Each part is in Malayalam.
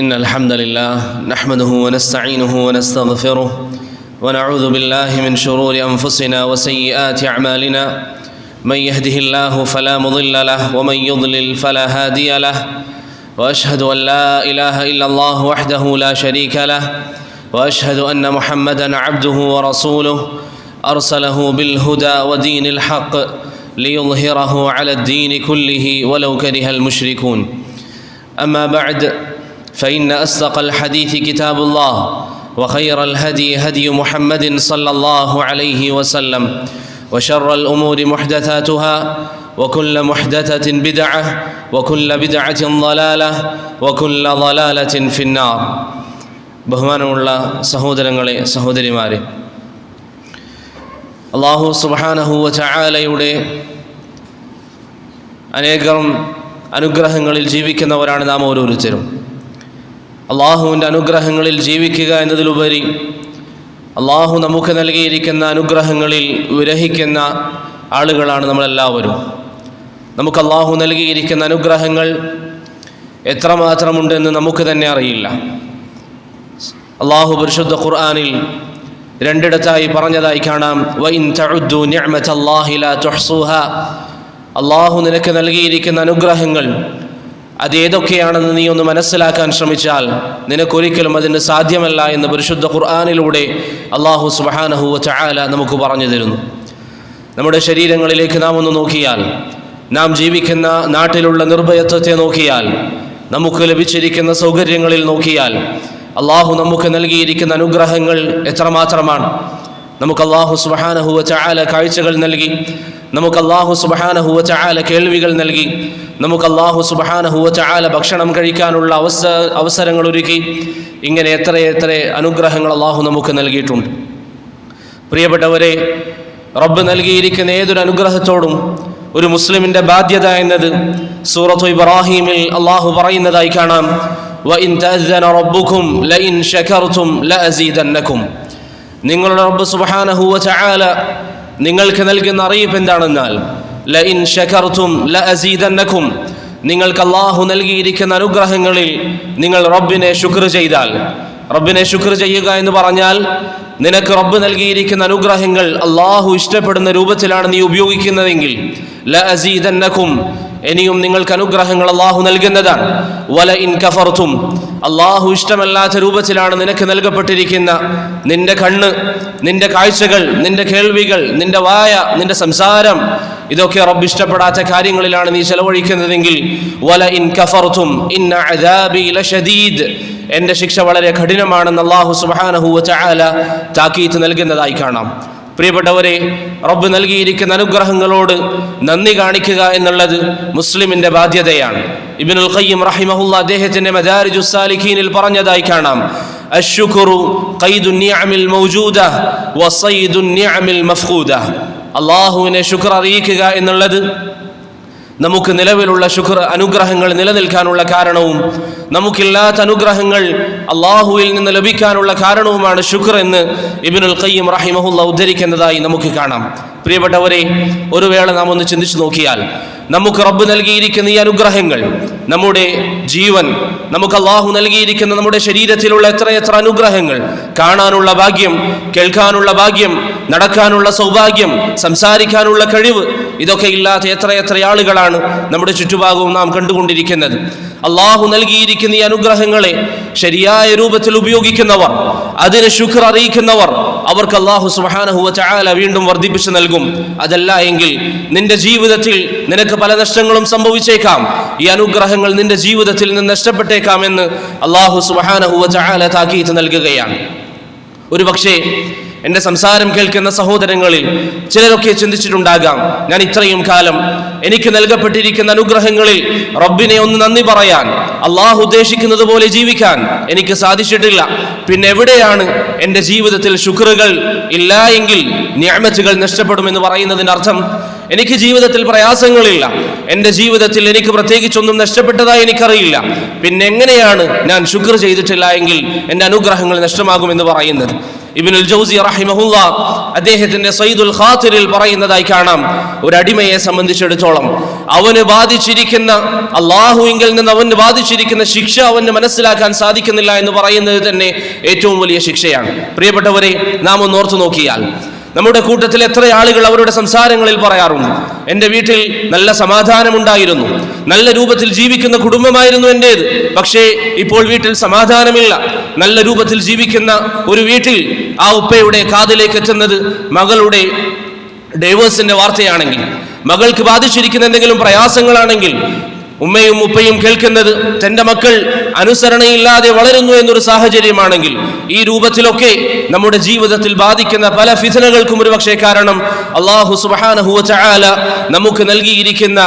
إن الحمد لله نحمده ونستعينه ونستغفره ونعوذ بالله من شرور أنفسنا وسيئات أعمالنا من يهده الله فلا مضل له ومن يضلل فلا هادي له وأشهد أن لا إله إلا الله وحده لا شريك له وأشهد أن محمدا عبده ورسوله أرسله بالهدى ودين الحق ليظهره على الدين كله ولو كره المشركون أما بعد فإن أصدق الحديث كتاب الله وخير الهدي هدي محمد صلى الله عليه وسلم وشر الأمور محدثاتها وكل محدثة بدعة وكل بدعة ضلالة وكل ضلالة في النار. ബഹുമാനമുള്ള സഹോദരങ്ങളെ സഹോദരിമാരെ, അല്ലാഹു സുബ്ഹാനഹു വ തആലയുടെ അനേകം അനുഗ്രഹങ്ങളിൽ ജീവിക്കുന്നവരാണ് നാം ഓരോരുത്തരും. അള്ളാഹുവിൻ്റെ അനുഗ്രഹങ്ങളിൽ ജീവിക്കുക എന്നതിലുപരി അള്ളാഹു നമുക്ക് നൽകിയിരിക്കുന്ന അനുഗ്രഹങ്ങളിൽ വിരഹിക്കുന്ന ആളുകളാണ് നമ്മളെല്ലാവരും. നമുക്ക് അള്ളാഹു നൽകിയിരിക്കുന്ന അനുഗ്രഹങ്ങൾ എത്രമാത്രമുണ്ടെന്ന് നമുക്ക് തന്നെ അറിയില്ല. അള്ളാഹു പരിശുദ്ധ ഖുർആനിൽ രണ്ടിടത്തായി പറഞ്ഞതായി കാണാം, വഇൻ തഉദ്ദു നിഅമതല്ലാഹി ലാ തുഹ്സുഹാ. അള്ളാഹു നിനക്ക് നൽകിയിരിക്കുന്ന അനുഗ്രഹങ്ങൾ അതേതൊക്കെയാണെന്ന് നീ ഒന്ന് മനസ്സിലാക്കാൻ ശ്രമിച്ചാൽ നിനക്കൊരിക്കലും അതിന് സാധ്യമല്ല എന്ന് പരിശുദ്ധ ഖുർആനിലൂടെ അള്ളാഹു സുബ്ഹാനഹു വ തആല നമുക്ക് പറഞ്ഞു തരുന്നു. നമ്മുടെ ശരീരങ്ങളിലേക്ക് നാം ഒന്ന് നോക്കിയാൽ, നാം ജീവിക്കുന്ന നാട്ടിലുള്ള നിർഭയത്വത്തെ നോക്കിയാൽ, നമുക്ക് ലഭിച്ചിരിക്കുന്ന സൗകര്യങ്ങളിൽ നോക്കിയാൽ അള്ളാഹു നമുക്ക് നൽകിയിരിക്കുന്ന അനുഗ്രഹങ്ങൾ എത്രമാത്രമാണ്. നമുക്ക് അള്ളാഹു സുബ്ഹാനഹു വ തആല കാഴ്ചകൾ നൽകി, നമുക്ക് അള്ളാഹു സുബ്ഹാനഹു വ തആല കേൾവികൾ നൽകി, നമുക്ക് അള്ളാഹു സുബ്ഹാനഹു വ തആല ഭക്ഷണം കഴിക്കാനുള്ള അവസരങ്ങൾ ഒരുക്കി. ഇങ്ങനെ എത്രയെത്ര അനുഗ്രഹങ്ങൾ അള്ളാഹു നമുക്ക് നൽകിയിട്ടുണ്ട്. പ്രിയപ്പെട്ടവരെ, റബ്ബ് നൽകിയിരിക്കുന്ന ഏതൊരു അനുഗ്രഹത്തോടും ഒരു മുസ്ലിമിൻ്റെ ബാധ്യത എന്നത് സൂറത്തു ഇബ്രാഹീമിൽ അള്ളാഹു പറയുന്നതായി കാണാം, വഇൻ തഅദ്ദന റബ്ബുകും ലഇൻ ശകർതും ലഅസീദന്നകും. നിങ്ങളുടെ റബ്ബ് സുബ്ഹാനഹു വ തആല നിങ്ങൾക്ക് നൽകുന്ന അറിയിപ്പ് എന്താണെന്നാൽ, ലഇൻ ശകർതും ലഅസീദന്നകും. നിങ്ങൾക്ക് അല്ലാഹു നൽകിയിരിക്കുന്ന അനുഗ്രഹങ്ങളിൽ നിങ്ങൾ റബ്ബിനെ ശുക്ർ ചെയ്താൽ, റബ്ബിനെ ശുക്ർ ചെയ്യുക എന്ന് പറഞ്ഞാൽ നിനക്ക് റബ്ബ് നൽകിയിരിക്കുന്ന അനുഗ്രഹങ്ങൾ അല്ലാഹു ഇഷ്ടപ്പെടുന്ന രൂപത്തിലാണ് നീ ഉപയോഗിക്കുന്നതെങ്കിൽ ലഅസീദന്നകും, ഇനിയും നിങ്ങൾക്ക് അനുഗ്രഹങ്ങൾ അല്ലാഹു നൽകുന്നതാണ്. വലഇൻ കഫർതും, അല്ലാഹു ഇഷ്ടമല്ലാത്ത രൂപത്തിലാണ് നിനക്ക് നൽകപ്പെട്ടിരിക്കുന്ന നിന്റെ കണ്ണ്, നിന്റെ കാഴ്ചകൾ, നിന്റെ കേൾവികൾ, നിന്റെ വായ, നിന്റെ സംസാരം, ഇതൊക്കെ റബ്ബ് ഇഷ്ടപ്പെടാത്ത കാര്യങ്ങളിലാണ് നീ ചെലവഴിക്കുന്നതെങ്കിൽ വലഇൻ കഫർതും ഇന്ന അദാബി ലശദീദ്, എൻ്റെ ശിക്ഷ വളരെ കഠിനമാണെന്ന് അല്ലാഹു സുബ്ഹാനഹു വ തആല താക്കീത് നൽകുന്നതായി കാണാം. പ്രിയപ്പെട്ടവരെ, റബ്ബ് നൽകിയിരിക്കുന്ന അനുഗ്രഹങ്ങളോട് നന്ദി കാണിക്കുക എന്നുള്ളത് മുസ്ലിമിൻ്റെ ബാധ്യതയാണ്. ഇബ്നുൽ ഖയ്യിം റഹിമഹുല്ല അദ്ദേഹത്തിൻ്റെ മദാരിജുസ് സാലിഖീനിൽ പറഞ്ഞതായി കാണാം, അശ്ശുക്റു ഖൈദുൻ നിഅമിൽ മൗജൂദ വസൈദുൻ നിഅമിൽ മഫ്ഖൂദ. അല്ലാഹുവിനെ ശുക്ർ അറിയിക്കുക എന്നുള്ളത് നമുക്ക് നിലവിലുള്ള ശുക്ർ അനുഗ്രഹങ്ങൾ നിലനിൽക്കാനുള്ള കാരണവും നമുക്കില്ലാത്ത അനുഗ്രഹങ്ങൾ അള്ളാഹുവിൽ നിന്ന് ലഭിക്കാനുള്ള കാരണവുമാണ് ശുക്ർ എന്ന് ഇബ്നുൽ ഖയ്യിം റഹിമഹുല്ല ഉദ്ധരിക്കുന്നതായി നമുക്ക് കാണാം. പ്രിയപ്പെട്ടവരെ, ഒരു വേള നാം ഒന്ന് ചിന്തിച്ചു നോക്കിയാൽ നമുക്ക് റബ്ബ് നൽകിയിരിക്കുന്ന ഈ അനുഗ്രഹങ്ങൾ, നമ്മുടെ ജീവൻ, നമുക്ക് അള്ളാഹു നൽകിയിരിക്കുന്ന നമ്മുടെ ശരീരത്തിലുള്ള എത്രയെത്ര അനുഗ്രഹങ്ങൾ, കാണാനുള്ള ഭാഗ്യം, കേൾക്കാനുള്ള ഭാഗ്യം, നടക്കാനുള്ള സൗഭാഗ്യം, സംസാരിക്കാനുള്ള കഴിവ്, ഇതൊക്കെ ഇല്ലാത്ത എത്രയെത്ര ആളുകളാണ് നമ്മുടെ ചുറ്റുഭാഗവും നാം കണ്ടുകൊണ്ടിരിക്കുന്നത്. അള്ളാഹു നൽകിയിരിക്കുന്ന ഈ അനുഗ്രഹങ്ങളെ ശരിയായ രൂപത്തിൽ ഉപയോഗിക്കുന്നവർ, അതിന് ശുക്ർ അറിയിക്കുന്നവർ, അവർക്ക് അള്ളാഹു സുബ്ഹാനഹു വ തആല വീണ്ടും വർദ്ധിപ്പിച്ചു നൽകും. അതല്ല എങ്കിൽ നിന്റെ ജീവിതത്തിൽ നിനക്ക് പല നഷ്ടങ്ങളും സംഭവിച്ചേക്കാം. ഈ അനുഗ്രഹങ്ങൾ നിന്റെ ജീവിതത്തിൽ നിന്ന് നഷ്ടപ്പെട്ടേക്കാം എന്ന് അള്ളാഹു സുബ്ഹാനഹു വ തആല താക്കീത് നൽകുകയാണ്. ഒരു പക്ഷേ എൻ്റെ സംസാരം കേൾക്കുന്ന സഹോദരങ്ങളിൽ ചിലരൊക്കെ ചിന്തിച്ചിട്ടുണ്ടാകാം, ഞാൻ ഇത്രയും കാലം എനിക്ക് നൽകപ്പെട്ടിരിക്കുന്ന അനുഗ്രഹങ്ങളിൽ റബ്ബിനെ ഒന്ന് നന്ദി പറയാൻ, അള്ളാഹു ഉദ്ദേശിക്കുന്നത് പോലെ ജീവിക്കാൻ എനിക്ക് സാധിച്ചിട്ടില്ല. പിന്നെ എവിടെയാണ് എൻ്റെ ജീവിതത്തിൽ ശുക്റുകൾ ഇല്ല എങ്കിൽ നിഅമത്തുകൾ നഷ്ടപ്പെടുമെന്ന് പറയുന്നതിൻ്റെ അർത്ഥം? എനിക്ക് ജീവിതത്തിൽ പ്രയാസങ്ങളില്ല, എൻ്റെ ജീവിതത്തിൽ എനിക്ക് പ്രത്യേകിച്ചൊന്നും നഷ്ടപ്പെട്ടതായി എനിക്കറിയില്ല, പിന്നെ എങ്ങനെയാണ് ഞാൻ ശുക്ർ ചെയ്തിട്ടില്ല എങ്കിൽ എൻ്റെ അനുഗ്രഹങ്ങൾ നഷ്ടമാകുമെന്ന് പറയുന്നത്? ഇബ്നുൽ ജൗസി റഹിമഹുല്ലാ അദ്ദേഹത്തിന്റെ സയ്യിദുൽ ഖാതിറിൽ പറയുന്നതായി കാണാം, ഒരു അടിമയെ സംബന്ധിച്ചിടത്തോളം അവന് ബാധിച്ചിരിക്കുന്ന അള്ളാഹുവിങ്കിൽ നിന്ന് അവന് ബാധിച്ചിരിക്കുന്ന ശിക്ഷ അവന് മനസ്സിലാക്കാൻ സാധിക്കുന്നില്ല എന്ന് പറയുന്നത് തന്നെ ഏറ്റവും വലിയ ശിക്ഷയാണ്. പ്രിയപ്പെട്ടവരെ, നാം ഒന്ന് ഓർത്തു നോക്കിയാൽ നമ്മുടെ കൂട്ടത്തിൽ എത്ര ആളുകൾ അവരുടെ സംസാരങ്ങളിൽ പറയാറുണ്ട്, എൻ്റെ വീട്ടിൽ നല്ല സമാധാനമുണ്ടായിരുന്നു, നല്ല രൂപത്തിൽ ജീവിക്കുന്ന കുടുംബമായിരുന്നു എൻ്റേത്, പക്ഷേ ഇപ്പോൾ വീട്ടിൽ സമാധാനമില്ല. നല്ല രൂപത്തിൽ ജീവിക്കുന്ന ഒരു വീട്ടിൽ ആ ഉപ്പയുടെ കാതിലേക്ക് എത്തുന്നത് മകളുടെ ഡൈവേഴ്സിന്റെ വാർത്തയാണെങ്കിൽ, മകൾക്ക് ബാധിച്ചിരിക്കുന്ന എന്തെങ്കിലും പ്രയാസങ്ങളാണെങ്കിൽ ഉമ്മയും ഉപ്പയും കേൾക്കുന്നത് തൻ്റെ മക്കൾ അനുസരണയില്ലാതെ വളരുന്നു എന്നൊരു സാഹചര്യമാണെങ്കിൽ, ഈ രൂപത്തിലൊക്കെ നമ്മുടെ ജീവിതത്തിൽ ബാധിക്കുന്ന പല ഫിത്നകൾക്കും ഒരുപക്ഷെ കാരണം അല്ലാഹു സുബ്ഹാനഹു വ തആല നമുക്ക് നൽകിയിരിക്കുന്ന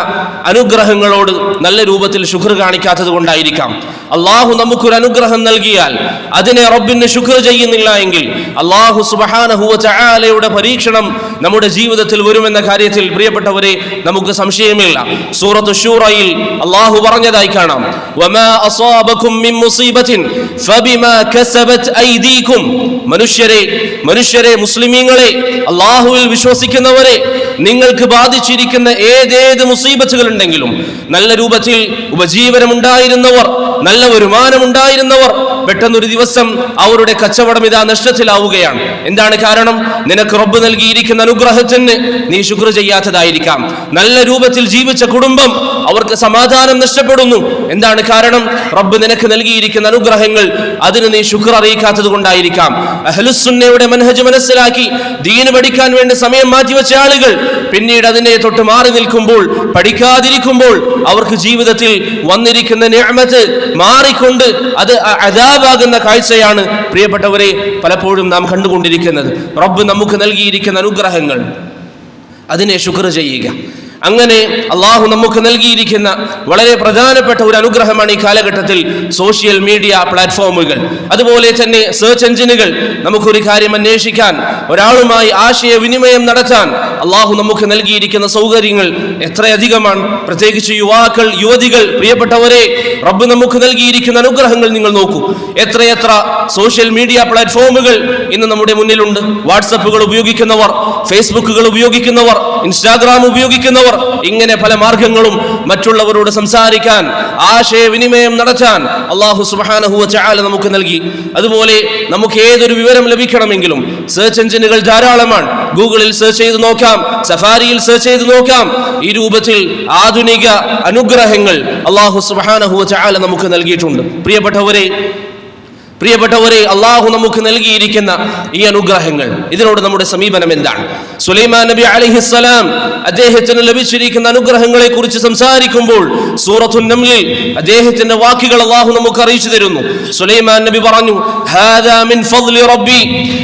അനുഗ്രഹങ്ങളോട് നല്ല രൂപത്തിൽ ശുക്ർ കാണിക്കാത്തത് കൊണ്ടായിരിക്കാം. അള്ളാഹു നമുക്കൊരു അനുഗ്രഹം നൽകിയാൽ അതിനെ റബ്ബിന് ശുക്ർ ചെയ്യുന്നില്ല എങ്കിൽ അള്ളാഹു സുബ്ഹാനഹു വ തആലയുടെ പരീക്ഷണം നമ്മുടെ ജീവിതത്തിൽ വരുമെന്ന കാര്യത്തിൽ പ്രിയപ്പെട്ടവരെ നമുക്ക് സംശയമില്ല. സൂറത്തു ശൂറയിൽ അള്ളാഹു പറഞ്ഞതായി കാണാം, വമാ അസാബകും മിൻ മുസീബത്തിൻ ഫബിമാ കസബത് ഐദീകും. മനുഷ്യരെ മുസ്ലിമീങ്ങളെ, അള്ളാഹുവിൽ വിശ്വസിക്കുന്നവരെ, നിങ്ങൾക്ക് ബാധിച്ചിരിക്കുന്ന ഏതേത് മുസീബത്തുകൾ ഉണ്ടെങ്കിലും, നല്ല രൂപത്തിൽ ഉപജീവനമുണ്ടായിരുന്നവർ, നല്ല വരുമാനമുണ്ടായിരുന്നവർ, പെട്ടെന്നൊരു ദിവസം അവരുടെ കച്ചവടം ഇതാ നഷ്ടത്തിലാവുകയാണ്. എന്താണ് കാരണം? നിനക്ക് റബ്ബ് നൽകിയിരിക്കുന്ന അനുഗ്രഹത്തിന് നീ ശുക്ർ ചെയ്യാത്തതായിരിക്കാം. നല്ല രൂപത്തിൽ ജീവിച്ച കുടുംബം, അവർക്ക് സമാധാനം നഷ്ടപ്പെടുന്നു. എന്താണ് കാരണം? റബ്ബ് നിനക്ക് നൽകിയിരിക്കുന്ന അനുഗ്രഹങ്ങൾ അതിന് നീ ശുക്ർ അറിയിക്കാത്തത് കൊണ്ടായിരിക്കാം. അഹ്ലുസുന്നയുടെ മനഹജ് മനസ്സിലാക്കി ദീന് പഠിക്കാൻ വേണ്ടി സമയം മാറ്റിവെച്ച ആളുകൾ പിന്നീട് അതിനെ തൊട്ട് മാറി നിൽക്കുമ്പോൾ, പഠിക്കാതിരിക്കുമ്പോൾ അവർക്ക് ജീവിതത്തിൽ വന്നിരിക്കുന്ന നിഅമത്ത് മാറിക്കൊണ്ട് അത് അദാബാകുന്ന കാഴ്ചയാണ് പ്രിയപ്പെട്ടവരെ പലപ്പോഴും നാം കണ്ടുകൊണ്ടിരിക്കുന്നത്. റബ്ബ് നമുക്ക് നൽകിയിരിക്കുന്ന അനുഗ്രഹങ്ങൾ അതിനെ ശുക്ർ ചെയ്യുക. അങ്ങനെ അള്ളാഹു നമുക്ക് നൽകിയിരിക്കുന്ന വളരെ പ്രധാനപ്പെട്ട ഒരു അനുഗ്രഹമാണ് ഈ കാലഘട്ടത്തിൽ സോഷ്യൽ മീഡിയ പ്ലാറ്റ്ഫോമുകൾ, അതുപോലെ തന്നെ സെർച്ച് എഞ്ചിനുകൾ. നമുക്കൊരു കാര്യം അന്വേഷിക്കാൻ, ഒരാളുമായി ആശയവിനിമയം നടത്താൻ അള്ളാഹു നമുക്ക് നൽകിയിരിക്കുന്ന സൗകര്യങ്ങൾ എത്രയധികമാണ്. പ്രത്യേകിച്ച് യുവാക്കൾ, യുവതികൾ, പ്രിയപ്പെട്ടവരെ, റബ്ബ് നമുക്ക് നൽകിയിരിക്കുന്ന അനുഗ്രഹങ്ങൾ നിങ്ങൾ നോക്കൂ. എത്രയെത്ര സോഷ്യൽ മീഡിയ പ്ലാറ്റ്ഫോമുകൾ ഇന്ന് നമ്മുടെ മുന്നിലുണ്ട്. വാട്സപ്പുകൾ ഉപയോഗിക്കുന്നവർ, ഫേസ്ബുക്കുകൾ ഉപയോഗിക്കുന്നവർ, ഇൻസ്റ്റാഗ്രാം ഉപയോഗിക്കുന്നവർ, ഇങ്ങനെ പല മാർഗങ്ങളും മറ്റുള്ളവരോട് സംസാരിക്കാൻ, ആശയവിനിമയം നടത്താൻ അല്ലാഹു സുബ്ഹാനഹു വ തആല നമുക്ക് നൽകി. അതുപോലെ നമുക്ക് ഏതൊരു വിവരം ലഭിക്കണമെങ്കിലും സെർച്ച് എഞ്ചിനുകൾ ധാരാളമാണ്. ഗൂഗിളിൽ സെർച്ച് ചെയ്ത് നോക്കാം, സഫാരിയിൽ സെർച്ച് ചെയ്ത് നോക്കാം. ഈ രൂപത്തിൽ ആധുനിക അനുഗ്രഹങ്ങൾ അല്ലാഹു സുബ്ഹാനഹു വ തആല നമുക്ക് നൽകിയിട്ടുണ്ട്. പ്രിയപ്പെട്ടവരെ, അള്ളാഹു നമുക്ക് നൽകിയിരിക്കുന്ന ഈ അനുഗ്രഹങ്ങൾ, ഇതിനോട് നമ്മുടെ സമീപനം എന്താണ്? സുലൈമാൻ നബി അലൈഹിസ്സലാം അദ്ദേഹത്തിന് ലഭിച്ചിരിക്കുന്ന അനുഗ്രഹങ്ങളെ കുറിച്ച് സംസാരിക്കുമ്പോൾ സൂറത്തുൻ നംലിൽ അദ്ദേഹത്തിന്റെ വാക്കുകൾ അള്ളാഹു നമുക്ക് അറിയിച്ചു തരുന്നു. സുലൈമാൻ നബി പറഞ്ഞു, ഹാദാ മിൻ ഫദ്ലി റബ്ബി,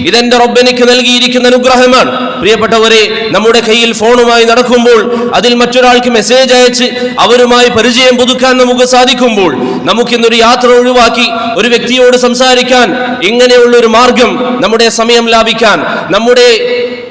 ഇതെന്റെ റബ്ബ് എനിക്ക് നൽകിയിരിക്കുന്ന അനുഗ്രഹമാണ്. പ്രിയപ്പെട്ടവരെ, നമ്മുടെ കയ്യിൽ ഫോണുമായി നടക്കുമ്പോൾ അതിൽ മറ്റൊരാൾക്ക് മെസ്സേജ് അയച്ച് അവരുമായി പരിചയം പുതുക്കാൻ നമുക്ക് സാധിക്കുമ്പോൾ, നമുക്കിന്നൊരു യാത്ര ഒഴിവാക്കി ഒരു വ്യക്തിയോട് സംസാരിക്കാൻ, ഇങ്ങനെയുള്ള ഒരു മാർഗം നമ്മുടെ സമയം ലാഭിക്കാൻ, നമ്മുടെ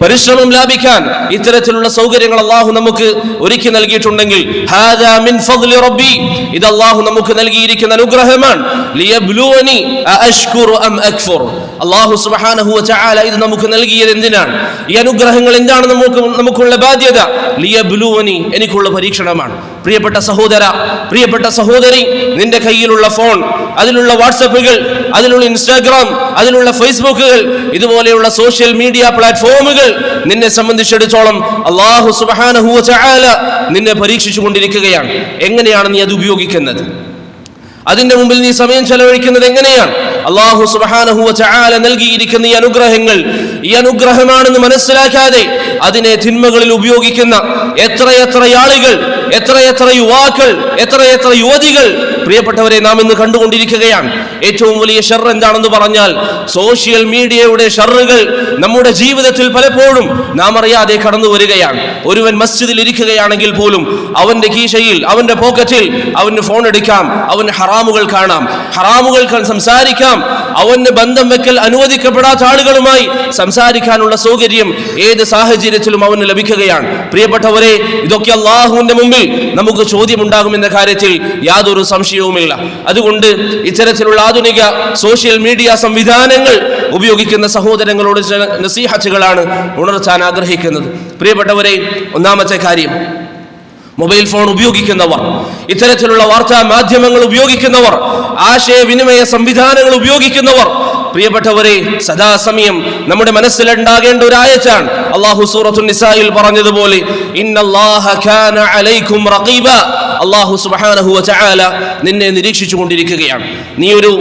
പരിശ്രമം ലാഭിക്കാൻ ഇത്തരത്തിലുള്ള സൗകര്യങ്ങൾ അള്ളാഹു നമുക്ക് ഒരുക്കി നൽകിയിട്ടുണ്ടെങ്കിൽ ഹാദാ മിൻ ഫദ്ലി റബ്ബി, ഇത് അള്ളാഹു നമുക്ക് നൽകിയിരിക്കുന്ന അനുഗ്രഹമാണ്. ലിയബ്ലുവനി അഅശ്കുറു അം അക്ഫുർ. അള്ളാഹു സുബ്ഹാനഹു വ തആല ഇത് നമുക്ക് നൽകിയത് എന്തിനാണ്? ഈ അനുഗ്രഹങ്ങൾ എന്താണ് നമുക്കുള്ള ബാധ്യത? ലിയബ്ലുവനി, എനിക്കുള്ള പരീക്ഷണമാണ്. പ്രിയപ്പെട്ട സഹോദര, പ്രിയപ്പെട്ട സഹോദരി, നിന്റെ കയ്യിലുള്ള ഫോൺ, അതിലുള്ള വാട്സപ്പുകൾ, അതിലുള്ള ഇൻസ്റ്റാഗ്രാം, അതിലുള്ള ഫേസ്ബുക്കുകൾ, ഇതുപോലെയുള്ള സോഷ്യൽ മീഡിയ പ്ലാറ്റ്ഫോമുകൾ നിന്നെ സംബന്ധിച്ചിടത്തോളം അല്ലാഹു സുബ്ഹാനഹു വ തആല നിന്നെ പരീക്ഷിച്ചു കൊണ്ടിരിക്കുകയാണ്. എങ്ങനെയാണ് നീ അത് ഉപയോഗിക്കുന്നത്? അതിന്റെ മുമ്പിൽ നീ സമയം ചെലവഴിക്കുന്നത് എങ്ങനെയാണ്? അല്ലാഹു സുബ്ഹാനഹു വ തആല നൽകിയിരിക്കുന്ന ഈ അനുഗ്രഹങ്ങൾ ഈ അനുഗ്രഹമാണെന്ന് മനസ്സിലാക്കാതെ അതിനെ തിന്മകളിൽ ഉപയോഗിക്കുന്ന എത്രയെത്ര ആളുകൾ, എത്രയെത്ര യുവാക്കൾ, എത്രയെത്ര യുവതികൾ പ്രിയപ്പെട്ടവരെ നാം ഇന്ന് കണ്ടുകൊണ്ടിരിക്കുകയാണ്. ഏറ്റവും വലിയ ഷർർ എന്താണെന്ന് പറഞ്ഞാൽ സോഷ്യൽ മീഡിയയുടെ ഷർറുകൾ നമ്മുടെ ജീവിതത്തിൽ പലപ്പോഴും നാം അറിയാതെ കടന്നു വരികയാണ്. ഒരുവൻ മസ്ജിദിൽ ഇരിക്കുകയാണെങ്കിൽ പോലും അവന്റെ കീശയിൽ, അവന്റെ പോക്കറ്റിൽ അവന് ഫോൺ എടുക്കാം, അവന് ഹറാമുകൾ കാണാം, ഹറാമുകൾ സംസാരിക്കാം, അവന് ബന്ധം വെക്കൽ അനുവദിക്കപ്പെടാത്ത ആളുകളുമായി സംസാരിക്കാനുള്ള സൗകര്യം ഏത് സാഹചര്യത്തിലും അവന് ലഭിക്കുകയാണ്. പ്രിയപ്പെട്ടവരെ, ഇതൊക്കെ അള്ളാഹുവിന്റെ മുമ്പിൽ നമുക്ക് ചോദ്യമുണ്ടാകുമെന്ന കാര്യത്തിൽ യാതൊരു സംശയവുമില്ല. അതുകൊണ്ട് ഇത്തരത്തിലുള്ള ആധുനിക സോഷ്യൽ മീഡിയ സംവിധാനങ്ങൾ ഉപയോഗിക്കുന്ന സഹോദരങ്ങളോട് ചില നസീഹത്തുകളാണ് ഉണർത്താൻ ആഗ്രഹിക്കുന്നത്. പ്രിയപ്പെട്ടവരെ, ഒന്നാമത്തെ കാര്യം, മൊബൈൽ ഫോൺ ഉപയോഗിക്കുന്നവർ, ഇത്തരത്തിലുള്ള വാർത്താ മാധ്യമങ്ങൾ ഉപയോഗിക്കുന്നവർ, ആശയവിനിമയ സംവിധാനങ്ങൾ ഉപയോഗിക്കുന്നവർ, പ്രിയപ്പെട്ടവരെ, സദാസമയം നമ്മുടെ മനസ്സിലുണ്ടാകേണ്ട ഒരു ആയത്താണ് അല്ലാഹു സൂറത്തുൻ നിസായിൽ പറഞ്ഞതുപോലെ, ഇന്നല്ലാഹ കാന അലൈക്കും റഖീബ, അല്ലാഹു സുബ്ഹാനഹു വ തആല നിന്നെ നിരീക്ഷിച്ചു കൊണ്ടിരിക്കുകയാണ്. നീ ഒരു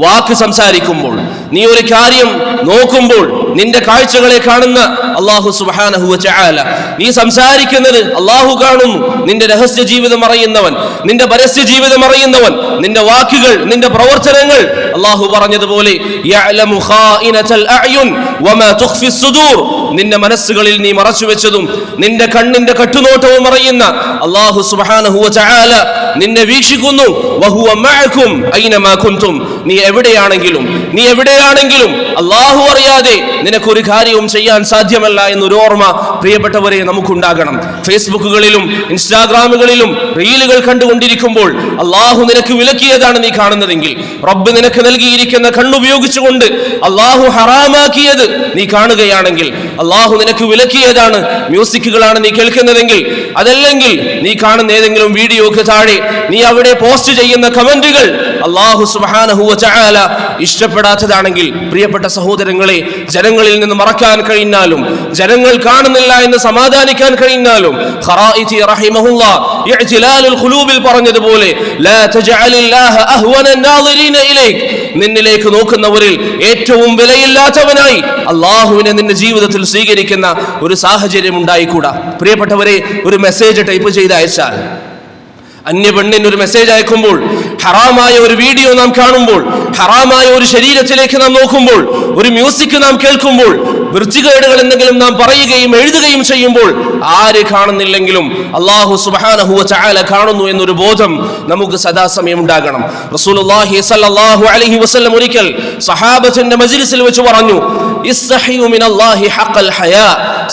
വാക്ക് സംസാരിക്കുമ്പോൾ, നീ ഒരു കാര്യം നോക്കുമ്പോൾ, നിന്റെ കാഴ്ചകളെ കാണുന്ന അല്ലാഹു സുബ്ഹാനഹു വ തആല, നീ സംസാരിക്കുന്നത് അല്ലാഹു കാണുന്നു. നിന്റെ രഹസ്യ ജീവിതം അറിയുന്നവൻ, നിന്റെ പരസ്യ ജീവിതം അറിയുന്നവൻ, നിന്റെ വാക്കുകൾ, നിന്റെ പ്രവർത്തനങ്ങൾ, അല്ലാഹു പറഞ്ഞതുപോലെ യഅലമു ഖായിനതൽ അഅ്യുൻ വമാ തുഖ്ഫി സുദൂർ, നിന്റെ മനസ്സുകളിൽ നീ മറച്ചു വെച്ചതും നിന്റെ കണ്ണിന്റെ കട്ടുനോട്ടവും അറിയുന്ന അല്ലാഹു സുബ്ഹാനഹു വ തആല നിന്നെ വീക്ഷിക്കുന്നു. വഹുവ മഅകും ഐനമാ കുൻതും, നീ എവിടെയാണെങ്കിലും അല്ലാഹു അറിയാതെ നിനക്കൊരു കാര്യവും ചെയ്യാൻ സാധ്യമല്ല എന്നൊരു ഓർമ്മ പ്രിയപ്പെട്ടവരെ നമുക്കുണ്ടാകണം. ഫേസ്ബുക്കുകളിലും ഇൻസ്റ്റാഗ്രാമുകളിലും റീലുകൾ കണ്ടുകൊണ്ടിരിക്കുമ്പോൾ അല്ലാഹു നിനക്ക് വിലക്കിയതാണ് നീ കാണുന്നതെങ്കിൽ, റബ്ബ് നിനക്ക് നൽകിയിരിക്കുന്ന കണ്ണുപയോഗിച്ചുകൊണ്ട് അല്ലാഹു ഹറാമാക്കിയത് നീ കാണുകയാണെങ്കിൽ, അല്ലാഹു നിനക്ക് വിലക്കിയതാണ് മ്യൂസിക്കുകളാണ് നീ കേൾക്കുന്നതെങ്കിൽ, അതല്ലെങ്കിൽ നീ കാണുന്ന ഏതെങ്കിലും വീഡിയോക്ക് താഴെ നീ അവിടെ പോസ്റ്റ് ചെയ്യുന്ന കമന്റുകൾ അല്ലാഹു സുബ്ഹാനഹു വ തആല ഇഷ്ടപ്പെടാത്തതാണെങ്കിൽ, പ്രിയപ്പെട്ട സഹോദരങ്ങളെ, ജനങ്ങളിൽ നിന്ന് മറക്കാൻ കഴിഞ്ഞാലും, ജനങ്ങൾ കാണുന്നില്ല എന്ന് സമാധാനിക്കാൻ കഴിഞ്ഞാലും, ഖറായിതി റഹിമഹുല്ലാഹ് ഇഅ്തിലാലുൽ ഖുലൂബിൽ പറഞ്ഞതുപോലെ, ലാ തജഅലില്ലാഹ അഹ്വന നാദിരീന ഇലൈക്, നിന്നിലേക്ക് നോക്കുന്നവരിൽ ഏറ്റവും വിലയില്ലാത്തവനായി അല്ലാഹുവിനെ നിന്റെ ജീവിതത്തിൽ സ്വീകരിക്കുന്ന ഒരു സാഹചര്യം ഉണ്ടായിക്കൂടാ. പ്രിയപ്പെട്ടവരെ, ഒരു മെസ്സേജ് ടൈപ്പ് ചെയ്ത് അയച്ചാൽ, അന്യ പെണ്ണിന് ഒരു മെസ്സേജ് അയക്കുമ്പോൾ, ഹറാമായ ഒരു വീഡിയോ നാം കാണുമ്പോൾ, ഹറാമായ ഒരു ശരീരത്തിലേക്ക് നാം നോക്കുമ്പോൾ, ഒരു മ്യൂസിക് നാം കേൾക്കുമ്പോൾ, വൃത്തികേടുകൾ എന്തെങ്കിലും നാം പറയുകയും എഴുതുകയും ചെയ്യുമ്പോൾ, ആര് കാണുന്നില്ലെങ്കിലും അല്ലാഹു സുബ്ഹാനഹു വ തആല കാണുന്നു എന്നൊരു ബോധം നമുക്ക് സദാസമയം ഉണ്ടാകണം. റസൂലുള്ളാഹി സ്വല്ലല്ലാഹു അലൈഹി വസല്ലം ഒരിക്കൽ സഹാബത്തിന്റെ മജ്ലിസിൽ വെച്ച് പറഞ്ഞു, ഇസ്തഹിയു മിനല്ലാഹി ഹഖൽ ഹയാ,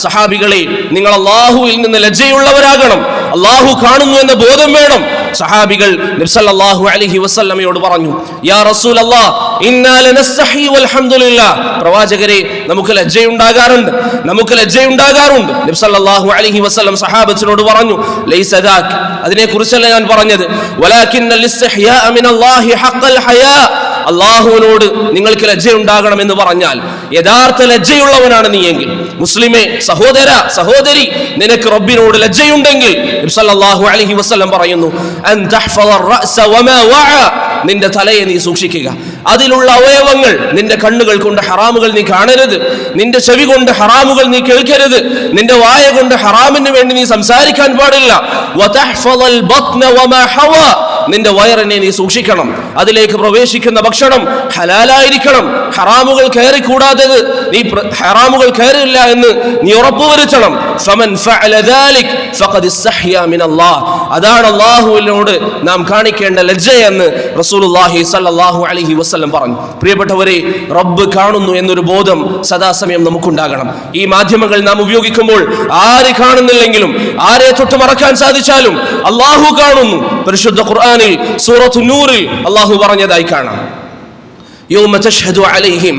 സഹാബികളെ, നിങ്ങൾ അല്ലാഹുവിൽ നിന്ന് ലജ്ജയുള്ളവരാകണം, അല്ലാഹു കാണുന്നു എന്ന ബോധം വേണം. സഹാബികൾ നബി സല്ലല്ലാഹു അലൈഹി വസല്ലമയോട് പറഞ്ഞു, യാ റസൂലല്ലാഹ് ഇന്നാ ലനസ്തഹി വൽഹംദുലില്ലാഹ്, പ്രവാചകരെ, നമുക്ക് ലജ്ജയുണ്ടാകാറുണ്ട്. നബി സല്ലല്ലാഹു അലൈഹി വസല്ലം സഹാബത്തിനോട് പറഞ്ഞു, ലൈസ ദാക്, അതിനെക്കുറിച്ചല്ല ഞാൻ പറഞ്ഞത്, വലാകിന്നൽ ഇസ്തിഹ്യാ മിനല്ലാഹി ഹഖൽ ഹയാ, അല്ലാഹുവിനോട് നിങ്ങൾക്ക് ലജ്ജയുണ്ടാകണം എന്ന് പറഞ്ഞാൽ യഥാർത്ഥ ലജ്ജയുള്ളവനാണ് നീയെങ്കിൽ, മുസ്ലിമേ, സഹോദരി, നിനക്ക് റബ്ബിനോട് ലജ്ജയുണ്ടെങ്കിൽ നബി സല്ലല്ലാഹു അലൈഹി വസല്ലം പറയുന്നു, അൻ തഹ്ഫദർ റഅസ വമാ വഅ, നിന്റെ തലയെ നീ സൂക്ഷിക്കുക, അതിലുള്ള അവയവങ്ങൾ, നിന്റെ കണ്ണുകൾ കൊണ്ട് ഹറാമുകൾ നീ കാണരുത്, നിന്റെ ചെവി കൊണ്ട് ഹറാമുകൾ നീ കേൾക്കരുത്, നിന്റെ വായ കൊണ്ട് ഹറാമിന് വേണ്ടി നീ സംസാരിക്കാൻ പാടില്ല. വതഹ്ഫദൽ ബത്ന വമാ ഹവാ, നിന്റെ വയറിനെ നീ സൂക്ഷിക്കണം, അതിലേക്ക് പ്രവേശിക്കുന്ന ഭക്ഷണം ഹലാലായിരിക്കണം, ഹറാമുകൾ കയറിക്കൂടാത്തത്, നീ ഹറാമുകൾ കയറില്ല എന്ന് നീ ഉറപ്പുവരുത്തണം. ഫമൻ ഫഅല ദാലിക് ഫഖദ് ഇസ്തഹ്യാ മിനല്ലാഹ്, അതാണ് അല്ലാഹുവിനോട് നാം കാണിക്കേണ്ട ലജ്ജയെന്ന് റസൂലുള്ളാഹി സ്വല്ലല്ലാഹു അലൈഹി വസല്ലം പറഞ്ഞു. പ്രിയപ്പെട്ടവരെ, റബ്ബ് കാണുന്നു എന്നൊരു ബോധം സദാസമയം നമുക്കുണ്ടാകണം. ഈ മാധ്യമങ്ങൾ നാം ഉപയോഗിക്കുമ്പോൾ ആര് കാണുന്നില്ലെങ്കിലും, ആരെ തൊട്ട് മറക്കാൻ സാധിച്ചാലും അല്ലാഹു കാണുന്നു. പരിശുദ്ധ ഖുർആനിൽ സൂറത്തു നൂറിൽ അല്ലാഹു പറഞ്ഞതായി കാണാം, യൗമ തശ്ഹദു അലൈഹിം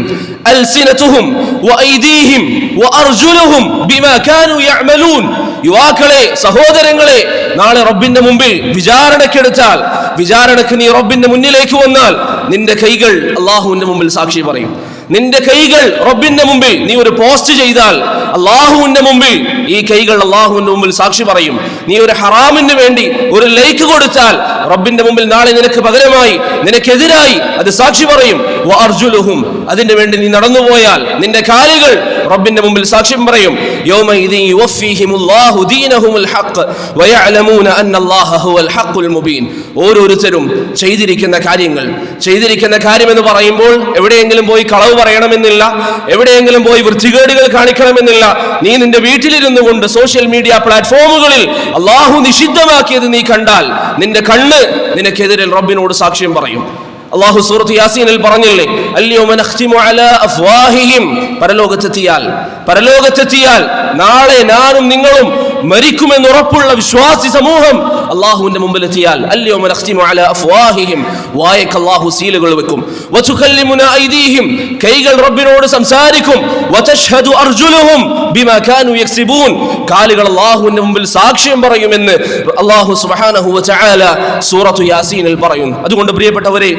അൽസിനതുഹും വഅയ്ദീഹിം വഅർജുലുഹും ബിമാ കാനൂ യഅമലൂൻ. യുവാക്കളെ, സഹോദരങ്ങളെ, നാളെ റബ്ബിന്റെ മുമ്പിൽ വിചാരണക്ക് നീ റബ്ബിന്റെ മുന്നിലേക്ക് വന്നാൽ നിന്റെ കൈകൾ അല്ലാഹുവിന്റെ മുമ്പിൽ സാക്ഷി പറയും. നിന്റെ കൈകൾ റബ്ബിന്റെ മുമ്പിൽ, നീ ഒരു പോസ്റ്റ് ചെയ്താൽ അല്ലാഹുവിന്റെ മുമ്പിൽ ഈ കൈകൾ അല്ലാഹുവിന്റെ മുമ്പിൽ സാക്ഷി പറയും. നീ ഒരു ഹറാമിന് വേണ്ടി ഒരു ലൈക്ക് കൊടുത്താൽ റബ്ബിന്റെ മുമ്പിൽ നാളെ നിനക്ക് പകരമായി, നിനക്കെതിരായി അത് സാക്ഷി പറയും. വഅർജുലുഹും, അതിനു വേണ്ടി നീ നടന്നുപോയാൽ നിന്റെ കാലുകൾ റബ്ബിന്റെ മുമ്പിൽ സാക്ഷ്യം പറയും. യൗമഇദി യുവഫീഹിമുല്ലാഹു ദീനഹുൽ ഹഖ് വയഅലമൂന അന്നല്ലാഹ ഹുവൽ ഹഖുൽ മുബീൻ. ഓരോരുത്തരും ചെയ്തിരിക്കുന്ന കാര്യം എന്ന് പറയുമ്പോൾ എവിടെയെങ്കിലും പോയി കളവ് പറയണമെന്നില്ല, എവിടെയെങ്കിലും പോയി വൃത്തികേടുകൾ കാണിക്കണമെന്നില്ല. നീ നിന്റെ വീട്ടിലിരുന്നു കൊണ്ട് സോഷ്യൽ മീഡിയ പ്ലാറ്റ്ഫോമുകളിൽ അല്ലാഹു നിഷിദ്ധമാക്കിയത് നീ കണ്ടാൽ നിന്റെ കണ്ണ് നിനക്കെതിരെ റബ്ബിനോട് സാക്ഷ്യം പറയും. അല്ലാഹു സൂറത്ത് യാസീനിൽ പറഞ്ഞില്ലേ, അൽയൗമ നഖ്തിമു അലാ അഫ്വാഹിഹിം, പരലോകത്തെത്തിയാൽ നാളെ ഞാനും നിങ്ങളും മരിക്കുമെന്ന് ഉറപ്പുള്ള വിശ്വാസി സമൂഹം അള്ളാഹുവിന്റെ മുമ്പിൽ എത്തിയാൽ അൽയൗമ നഖ്തിമു അലാ അഫ്വാഹിഹിം, വായക്ക് അള്ളാഹു സീലുകൾ വെക്കും. വതുകല്ലിമുനാ ഐദീഹിം, കൈകൾ റബ്ബിനോട് സംസാരിക്കും. വതശ്ഹദു അർജുലുഹും ബിമാ കാനൂ യക്സിബൂൻ, കാലുകൾ അള്ളാഹുവിന്റെ മുമ്പിൽ സാക്ഷ്യം പറയുമെന്ന് അള്ളാഹു സുബ്ഹാനഹു വതആല സൂറത്തു യാസീനിൽ പറയുന്നു. അതുകൊണ്ട് പ്രിയപ്പെട്ടവരെ,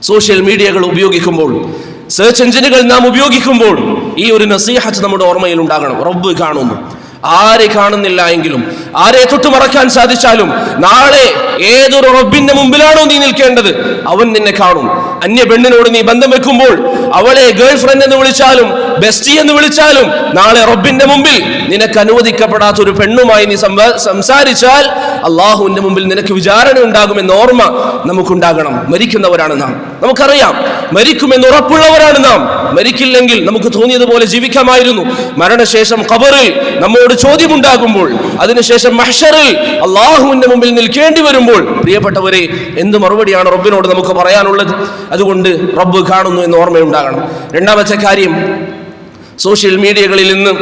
സോഷ്യൽ മീഡിയകൾ ഉപയോഗിക്കുമ്പോൾ, സെർച്ച് എഞ്ചിനുകൾ നാം ഉപയോഗിക്കുമ്പോൾ ഈ ഒരു നസീഹത്ത് നമ്മുടെ ഓർമ്മയിൽ ഉണ്ടാകണം. റബ്ബ് കാണുന്നു. ആരെ കാണുന്നില്ല എങ്കിലും, ആരെ തൊട്ടുമറക്കാൻ സാധിച്ചാലും, നാളെ ഏതൊരു റബ്ബിന്റെ മുമ്പിലാണോ നീ നിൽക്കേണ്ടത്, അവൻ നിന്നെ കാണും. അന്യ പെണ്ണിനോട് നീ ബന്ധം വെക്കുമ്പോൾ അവളെ ഗേൾ ഫ്രണ്ട് എന്ന് വിളിച്ചാലും ബെസ്റ്റി എന്ന് വിളിച്ചാലും, നാളെ റബ്ബിന്റെ മുമ്പിൽ നിനക്ക് അനുവദിക്കപ്പെടാത്ത ഒരു പെണ്ണുമായി നീ സംസാരിച്ചാൽ അള്ളാഹുവിന്റെ മുമ്പിൽ നിനക്ക് വിചാരണ ഉണ്ടാകുമെന്ന ഓർമ്മ നമുക്കുണ്ടാകണം. മരിക്കുന്നവരാണ് നാം, നമുക്കറിയാം. മരിക്കുമെന്ന് ഉറപ്പുള്ളവരാണ് നാം. മരിക്കില്ലെങ്കിൽ നമുക്ക് തോന്നിയതുപോലെ ജീവിക്കാമായിരുന്നു. മരണശേഷം ഖബറിൽ നമ്മോട് ചോദ്യമുണ്ടാകുമ്പോൾ, അതിനുശേഷം മഹ്ശറിൽ അള്ളാഹുവിന്റെ മുമ്പിൽ നിൽക്കേണ്ടി വരുമ്പോൾ, പ്രിയപ്പെട്ടവരെ, എന്ത് മറുപടിയാണ് റബ്ബിനോട് നമുക്ക് പറയാനുള്ളത്? അതുകൊണ്ട് റബ്ബ് കാണുന്നു എന്ന് ഓർമ്മയുണ്ടാകണം. രണ്ടാമത്തെ കാര്യം, സോഷ്യൽ മീഡിയകളിൽ നിന്ന്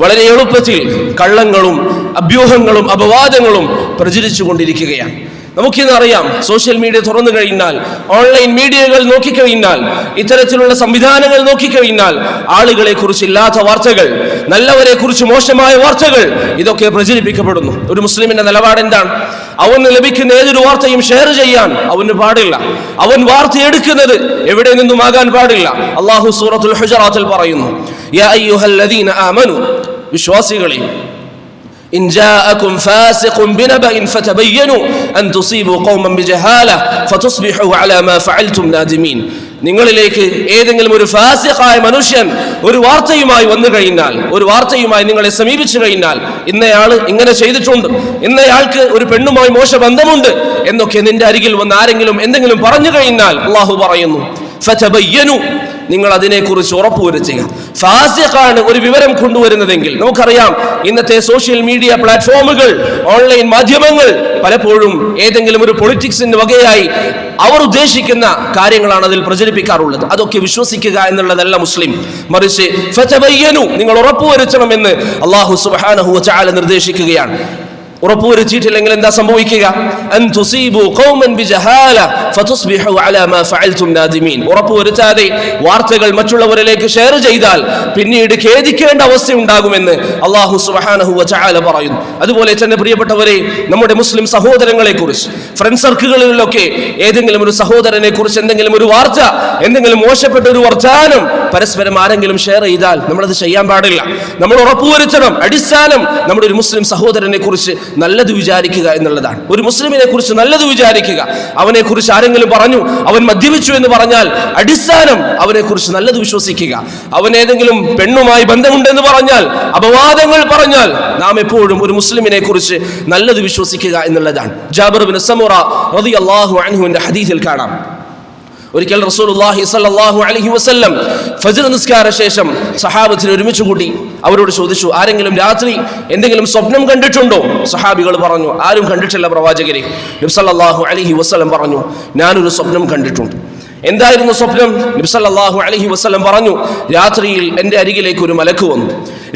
വളരെ എളുപ്പത്തിൽ കള്ളങ്ങളും അഭ്യൂഹങ്ങളും അപവാദങ്ങളും പ്രചരിച്ചു കൊണ്ടിരിക്കുകയാണ്. നമുക്കിന്ന് അറിയാം, സോഷ്യൽ മീഡിയ തുറന്നു കഴിഞ്ഞാൽ, ഓൺലൈൻ മീഡിയകൾ നോക്കിക്കഴിഞ്ഞാൽ, ഇത്തരത്തിലുള്ള സംവിധാനങ്ങൾ നോക്കിക്കഴിഞ്ഞാൽ ആളുകളെ കുറിച്ച് ഇല്ലാത്ത വാർത്തകൾ, നല്ലവരെ കുറിച്ച് മോശമായ വാർത്തകൾ, ഇതൊക്കെ പ്രചരിപ്പിക്കപ്പെടുന്നു. ഒരു മുസ്ലിമിന്റെ നിലപാട് എന്താണ്? അവന് ലഭിക്കുന്ന ഏതൊരു വാർത്തയും ഷെയർ ചെയ്യാൻ അവന് പാടില്ല. അവൻ വാർത്ത എടുക്കുന്നത് എവിടെ നിന്നുമാകാൻ പാടില്ല. അല്ലാഹു സൂറത്തുൽ ഹുജറാത്തിൽ പറയുന്നു, യാ അയ്യുഹല്ലദീന ആമനു, വിശ്വാസികളെ, إن جاءكم فاسق بنبأ فتبينوا أن تصيبوا قوما بجهالة فتصبحوا على ما فعلتم نادمين. നിങ്ങളിലേക്ക് ഏതെങ്കിലും ഒരു ഫാസിഖായ മനുഷ്യൻ ഒരു വാർത്തയുമായി വന്നു കഴിഞ്ഞാൽ, ഒരു വാർത്തയുമായി നിങ്ങളെ സമീപിച്ചു കഴിഞ്ഞാൽ, ഇന്നയാൾ ഇങ്ങനെ ചെയ്തിട്ടുണ്ട്, ഇന്നയാൾക്ക് ഒരു പെണ്ണുമായി മോശ ബന്ധമുണ്ട് എന്നൊക്കെ നിന്റെ അരികിൽ വന്ന് ആരെങ്കിലും എന്തെങ്കിലും പറഞ്ഞു കഴിഞ്ഞാൽ, അല്ലാഹു പറയുന്നു, ഫതബയ്യനു, നിങ്ങൾ അതിനെക്കുറിച്ച് ഉറപ്പുവരുത്തുക. ഫാസിഖാണ് ഒരു വിവരം കൊണ്ടുവരുന്നതെങ്കിൽ, നമുക്കറിയാം ഇന്നത്തെ സോഷ്യൽ മീഡിയ പ്ലാറ്റ്ഫോമുകൾ, ഓൺലൈൻ മാധ്യമങ്ങൾ പലപ്പോഴും ഏതെങ്കിലും ഒരു പൊളിറ്റിക്സിന്റെ വകയായി അവർ ഉദ്ദേശിക്കുന്ന കാര്യങ്ങളാണ് അതിൽ പ്രചരിപ്പിക്കാറുള്ളത്. അതൊക്കെ വിശ്വസിക്കുക എന്നുള്ളതല്ല മുസ്ലിം. മറിച്ച് ഫതബയ്യനു, നിങ്ങൾ ഉറപ്പുവരുത്തണമെന്ന് അല്ലാഹു സുബ്ഹാനഹു വതആല നിർദ്ദേശിക്കുകയാണ്. ഉറപ്പുവരുത്തിയിട്ടില്ലെങ്കിൽ എന്താ സംഭവിക്കുക? അൻ തുസീബു ഖൗമൻ ബിജഹാല ഫതുസ്ബിഹു അലാ മാ ഫഅൽതും നാദിമീൻ. ഉറപ്പുവരുത്താതെ വാർത്തകൾ മറ്റുള്ളവരിലേക്ക് ഷെയർ ചെയ്താൽ പിന്നീട് ഖേദിക്കേണ്ട അവസ്ഥ ഉണ്ടാകുമെന്ന് അല്ലാഹു സുബ്ഹാനഹു വതആല പറയുന്നു. അതുപോലെ തന്നെ പ്രിയപ്പെട്ടവരെ, നമ്മുടെ മുസ്ലിം സഹോദരങ്ങളെ കുറിച്ച് ഫ്രണ്ട് സർക്കിളുകളിലൊക്കെ ഏതെങ്കിലും ഒരു സഹോദരനെ കുറിച്ച് എന്തെങ്കിലും ഒരു വാർത്ത, എന്തെങ്കിലും മോശപ്പെട്ട ഒരു വർത്തമാനം പരസ്പരം ആരെങ്കിലും ഷെയർ ചെയ്താൽ നമ്മളത് ചെയ്യാൻ പാടില്ല. നമ്മൾ ഉറപ്പുവരുത്തണം. അടിസ്ഥാനം നമ്മുടെ ഒരു മുസ്ലിം സഹോദരനെ കുറിച്ച് നല്ലത് വിചാരിക്കുക എന്നുള്ളതാണ്. ഒരു മുസ്ലിമിനെ കുറിച്ച് നല്ലത് വിചാരിക്കുക. അവനെ കുറിച്ച് ആരെങ്കിലും പറഞ്ഞു അവൻ മദ്യപിച്ചു എന്ന് പറഞ്ഞാൽ അടിസ്ഥാനം അവനെ കുറിച്ച് നല്ലത് വിശ്വസിക്കുക. അവൻ ഏതെങ്കിലും പെണ്ണുമായി ബന്ധമുണ്ടെന്ന് പറഞ്ഞാൽ, അപവാദങ്ങൾ പറഞ്ഞാൽ, നാം എപ്പോഴും ഒരു മുസ്ലിമിനെ കുറിച്ച് നല്ലത് വിശ്വസിക്കുക എന്നുള്ളതാണ്. ജാബിർ ഇബ്നു സമുറ റളിയല്ലാഹു അൻഹുവിന്റെ ഹദീസിൽ കാണാം, ഒരിക്കൽ റസൂലുള്ളാഹി സ്വല്ലല്ലാഹു അലൈഹി വസല്ലം ഫജ്ർ നിസ്കാര ശേഷം സഹാബത്തിനെ ഒരുമിച്ച് കൂട്ടി അവരോട് ചോദിച്ചു, ആരെങ്കിലും രാത്രി എന്തെങ്കിലും സ്വപ്നം കണ്ടിട്ടുണ്ടോ? സഹാബികൾ പറഞ്ഞു, ആരും കണ്ടിട്ടില്ല പ്രവാചകരെ. നബി സല്ലല്ലാഹു അലൈഹി വസല്ലം പറഞ്ഞു, ഞാനൊരു സ്വപ്നം കണ്ടിട്ടുണ്ട്. എന്തായിരുന്നു സ്വപ്നം? നബി സല്ലല്ലാഹു അലൈഹി വസല്ലം പറഞ്ഞു, രാത്രിയിൽ എൻ്റെ അരികിലേക്ക് ഒരു മലക്ക് വന്നു.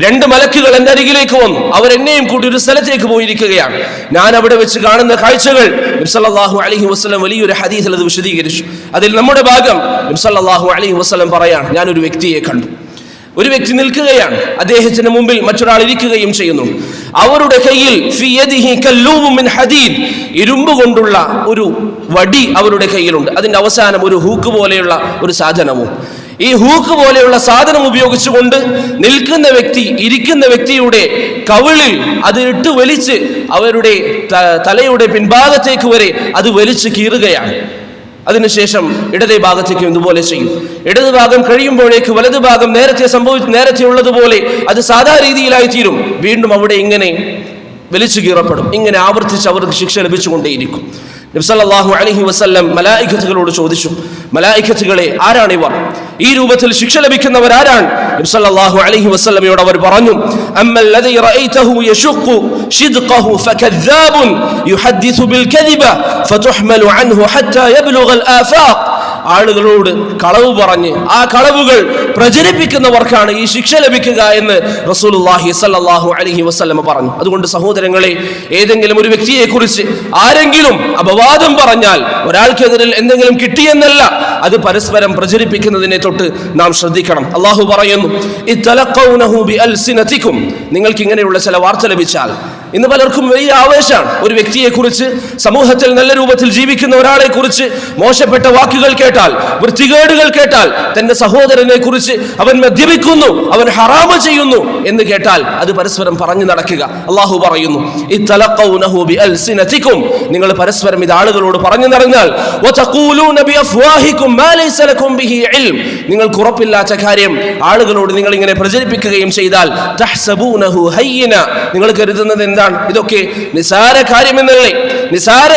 2 മലക്കുകൾ എൻ്റെ അരികിലേക്ക് വന്നു. അവർ എന്നെയും കൂട്ടി ഒരു സ്ഥലത്തേക്ക് പോയിരിക്കുകയാണ്. ഞാൻ അവിടെ വെച്ച് കാണുന്ന കാഴ്ചകൾ നബി സല്ലല്ലാഹു അലൈഹി വസല്ലം വലിയൊരു ഹദീസിൽ അത് വിശദീകരിച്ചു. അതിൽ നമ്മുടെ ഭാഗം നബി സല്ലല്ലാഹു അലൈഹി വസല്ലം പറയാണ്, ഞാനൊരു വ്യക്തിയെ കണ്ടു. ഒരു വ്യക്തി നിൽക്കുകയാണ്, അദ്ദേഹത്തിന് മുമ്പിൽ മറ്റൊരാൾ ഇരിക്കുകയും ചെയ്യുന്നു. അവരുടെ കയ്യിൽ ഫി യദിഹി കല്ലൂബും മിൻ ഹദീദ്, ഇരുമ്പ് കൊണ്ടുള്ള ഒരു വടി അവരുടെ കയ്യിലുണ്ട്. അതിന്റെ അവസാനം ഒരു ഹൂക്ക് പോലെയുള്ള ഒരു സാധനവും. ഈ ഹൂക്ക് പോലെയുള്ള സാധനം ഉപയോഗിച്ചുകൊണ്ട് നിൽക്കുന്ന വ്യക്തി ഇരിക്കുന്ന വ്യക്തിയുടെ കവിളിൽ അത് ഇട്ട് വലിച്ച് അവരുടെ തലയുടെ പിൻഭാഗത്തേക്ക് വരെ അത് വലിച്ചു കീറുകയാണ്. അതിനുശേഷം ഇടതേ ഭാഗത്തേക്ക് ഇതുപോലെ ചെയ്യും. ഇടത് ഭാഗം കഴിയുമ്പോഴേക്ക് വലത് ഭാഗം നേരത്തെ ഉള്ളതുപോലെ അത് സാധാ രീതിയിലായി തീരും. വീണ്ടും അവിടെ ഇങ്ങനെ വലിച്ചു കീറപ്പെടും. ഇങ്ങനെ ആവർത്തിച്ച് അവർക്ക് ശിക്ഷ ലഭിച്ചുകൊണ്ടേയിരിക്കും. നബി സല്ലല്ലാഹു അലൈഹി വസല്ലം മലായികത്തുകളോട് ചോദിച്ചു, മലായികത്തുകളെ, ആരാണിവർ? ഈ രൂപത്തിൽ ശിക്ഷ ലഭിക്കുന്നവർ ആരാണ്? നബി സല്ലല്ലാഹു അലൈഹി വസല്ലമയോട് അവർ പറഞ്ഞു, അമ്മല്ലദീ റഅയ്തഹു യശഖു ശിദ്ഖഹു ഫകദ്ദാബുൻ യുഹദ്ദിസു ബിൽകദിബ ഫതുഹ്മലു അൻഹു ഹത്താ യബ്ലുഗ ആഫാഖ് ആളുകളോട് കളവ് പറഞ്ഞ് ആ കളവുകൾ പ്രചരിപ്പിക്കുന്നവർക്കാണ് ഈ ശിക്ഷ ലഭിക്കുക എന്ന് റസൂലുള്ളാഹി സ്വല്ലല്ലാഹു അലൈഹി വസല്ലം പറഞ്ഞു. അതുകൊണ്ട് സഹോദരങ്ങളെ, ഏതെങ്കിലും ഒരു വ്യക്തിയെ കുറിച്ച് ആരെങ്കിലും അപവാദം പറഞ്ഞാൽ ഒരാൾക്കെതിരിൽ എന്തെങ്കിലും കിട്ടിയെന്നല്ല, അത് പരസ്പരം പ്രചരിപ്പിക്കുന്നതിനെ തൊട്ട് നാം ശ്രദ്ധിക്കണം. അള്ളാഹു പറയുന്നു, ഇത്തലഖൗനഹു ബിഅൽസിനതികും, നിങ്ങൾക്ക് ഇങ്ങനെയുള്ള ചില വാർത്ത ലഭിച്ചാൽ, ഇന്ന് പലർക്കും വലിയ ആവേശമാണ്. ഒരു വ്യക്തിയെ കുറിച്ച്, സമൂഹത്തിൽ നല്ല രൂപത്തിൽ ജീവിക്കുന്ന ഒരാളെ കുറിച്ച് മോശപ്പെട്ട വാക്കുകൾ കേട്ടാൽ, വൃത്തികേടുകൾ കേട്ടാൽ, തന്റെ സഹോദരനെ കുറിച്ച് അവൻ മദ്യപിക്കുന്നു, അവൻ ഹറാമ് ചെയ്യുന്നു എന്ന് കേട്ടാൽ അത് പരസ്പരം പറഞ്ഞു നടക്കുക. അള്ളാഹു പറയുന്നു, ഇത്തലഖൗനഹു ബിഅൽസിനതികും, നിങ്ങൾ പരസ്പരം ഇത് ആളുകളോട് പറഞ്ഞു നടന്നാൽ, വതഖൂലൂന ബിഅഫ്വാഹികും മാ ലൈസ ലക്കും ബിഹി ഇൽം, നിങ്ങൾക്ക് ഉറപ്പില്ലാത്ത കാര്യം ആളുകളോട് നിങ്ങൾ ഇങ്ങനെ പ്രചരിപ്പിക്കുകയും ചെയ്താൽ, തഹ്സബൂനഹു ഹയ്യിന, നിങ്ങൾ കരുതുന്നത് എന്താണ്? ഇതൊക്കെ നിസാര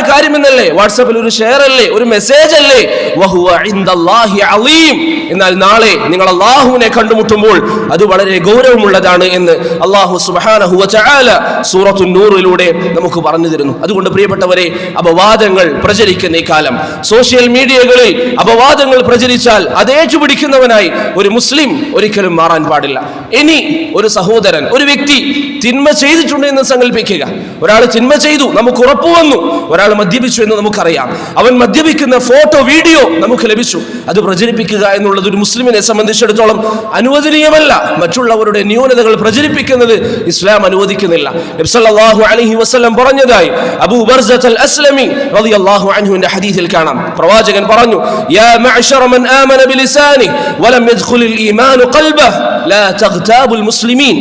കാര്യമെന്നല്ലേ, വാട്സാപ്പിൽ ഒരു ഷെയർ അല്ലേ, ഒരു മെസ്സേജ് അല്ലേ, വഹുവ ഇൻദല്ലാഹി അളീം, എന്നാൽ നാളെ നിങ്ങൾ അല്ലാഹുവിനെ കണ്ടുമുട്ടുമ്പോൾ അത് വളരെ ഗൗരവമുള്ളതാണ് എന്ന് അല്ലാഹു സുബ്ഹാനഹു വ തആല സൂറത്തുൻ നൂറിലൂടെ നമുക്ക് പറഞ്ഞു തരുന്നു. അതുകൊണ്ട് പ്രിയപ്പെട്ടവരെ, അപവാദങ്ങൾ പ്രചരിക്കുന്ന ഈ കാലം, സോഷ്യൽ മീഡിയകളിൽ അപവാദങ്ങൾ പ്രചരിച്ചാൽ അത് ഏറ്റുപിടിക്കുന്നവനായി ഒരു മുസ്ലിം ഒരിക്കലും മാറാൻ പാടില്ല. ഇനി ഒരു സഹോദരൻ, ഒരു വ്യക്തി തിന്മ ചെയ്തിട്ടുണ്ട് എന്ന് സങ്കല്പിക്കുക. ഒരാൾ തിന്മ ചെയ്തു, നമുക്ക് ഉറപ്പു വന്നു. ഒരാൾ മദ്യപിച്ചു എന്ന് നമുക്കറിയാം. അവൻ മദ്യപിക്കുന്ന ഫോട്ടോ, വീഡിയോ നമുക്ക് ലഭിച്ചു. അത് പ്രചരിപ്പിക്കുക എന്നുള്ളത് ഒരു മുസ്ലിമിനെ സംബന്ധിച്ചിടത്തോളം അനുവദനീയമല്ല. മറ്റുള്ളവരുടെ ന്യൂനതകൾ പ്രചരിപ്പിക്കുന്നത് ഇസ്ലാം അനുവദിക്കുന്നില്ല. നബി സല്ലല്ലാഹു അലൈഹി വസല്ലം പറഞ്ഞതായി അബൂ ബർസത്ത് അൽ അസ്ലമി റളിയല്ലാഹു അൻഹുവിന്റെ ഹദീസിൽ കാണാം. പ്രവാചകൻ പറഞ്ഞു, യാ മഅ്ശറ മൻ ആമന ബിലിസാനിഹി വലം യദ്ഖുലിൽ ഈമാനു ഖൽബഹു ലാ തഗ്താബുൽ മുസ്ലിമീൻ.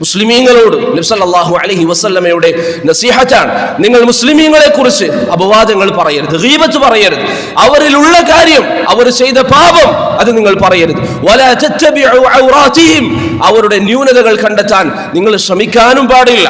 മുസ്ലിമീങ്ങളോട് നബി സല്ലല്ലാഹു അലൈഹി വസല്ലമയുടെ നസീഹത്താണ്, നിങ്ങൾ മുസ്ലിമീങ്ങളെ കുറിച്ച് അപവാദങ്ങൾ പറയരുത്, ഗീബത്ത് പറയരുത്. അവരിലുള്ള കാര്യം, അവർ ചെയ്ത പാപം, അത് നിങ്ങൾ പറയരുത്. വലാ തത്തബിഉ ഔറാതിഹിം, അവരുടെ ന്യൂനതകൾ കണ്ടെത്താൻ നിങ്ങൾ ശ്രമിക്കാനും പാടില്ല.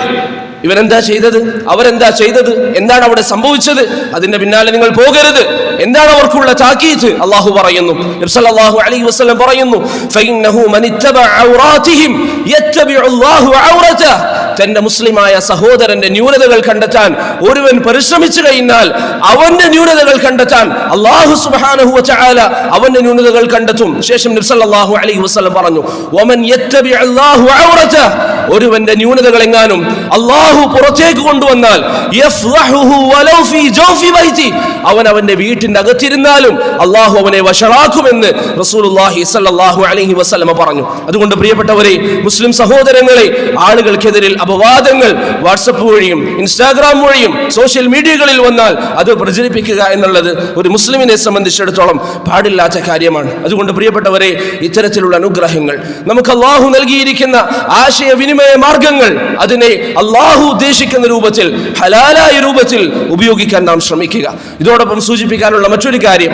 ഇവരെന്താ ചെയ്തത്, അവരെന്താ ചെയ്തത്, എന്താണ് അവിടെ സംഭവിച്ചത്, അതിന്റെ പിന്നാലെ നിങ്ങൾ പോകരുത്. എന്താണ് അവർക്കുള്ള താക്കീത്? അല്ലാഹു പറയുന്നു, നബി സല്ലല്ലാഹു അലൈഹി വസല്ലം പറയുന്നു, ഫഇന്നഹു മൻ ഇത്തബഅ ഔറാതിഹിം യത്തബിഉ അല്ലാഹു ഔറതഹു, തന്റെ മുസ്ലിമായ സഹോദരന്റെ ന്യൂനതകൾ കണ്ടെത്താൻ ഒരുവൻ പരിശ്രമിച്ചു കഴിഞ്ഞാൽ അവന്റെ ന്യൂനതകൾ കണ്ടെത്താൻ അല്ലാഹു സുബ്ഹാനഹു വ തആല അവന്റെ ന്യൂനതകൾ കണ്ടെത്തും. ശേഷം നബി സല്ലല്ലാഹു അലൈഹി വസല്ലം പറഞ്ഞു, വമൻ യത്തബിഉ അല്ലാഹു ഔറതഹു, ഒരുവന്റെ ന്യൂനതകൾ എങ്ങാനും അല്ലാഹു പുറത്തേക്ക് കൊണ്ടുവന്നാൽ യഫ്ളഹുഹു വലൗ ഫീ ജൗഫി ബൈതി, അവൻ അവന്റെ വീട്ടിന്റെ അകത്തിരുന്നാലും അല്ലാഹു അവനെ വശറാക്കുമെന്ന് റസൂലുള്ളാഹി സ്വല്ലല്ലാഹു അലൈഹി വസല്ലം പറഞ്ഞു. അതുകൊണ്ട് പ്രിയപ്പെട്ടവരെ, മുസ്ലിം സഹോദരങ്ങളെ, ആളുകൾക്കെതിരിൽ അപവാദങ്ങൾ വാട്സപ്പ് വഴിയും ഇൻസ്റ്റാഗ്രാം വഴിയും സോഷ്യൽ മീഡിയകളിൽ വന്നാൽ അത് പ്രചരിപ്പിക്കുക എന്നുള്ളത് ഒരു മുസ്ലിമിനെ സംബന്ധിച്ചിടത്തോളം പാടില്ലാത്ത കാര്യമാണ്. അതുകൊണ്ട് പ്രിയപ്പെട്ടവരെ, ഇത്തരത്തിലുള്ള അനുഗ്രഹങ്ങൾ, നമുക്ക് അല്ലാഹു നൽകിയിരിക്കുന്ന ആശയവിനിമയ മാർഗങ്ങൾ, അതിനെ അല്ലാഹു ഉദ്ദേശിക്കുന്ന രൂപത്തിൽ, ഹലാലായ രൂപത്തിൽ ഉപയോഗിക്കാൻ നാം ശ്രമിക്കുക. ഇതോടൊപ്പം സൂചിപ്പിക്കാനുള്ള മറ്റൊരു കാര്യം,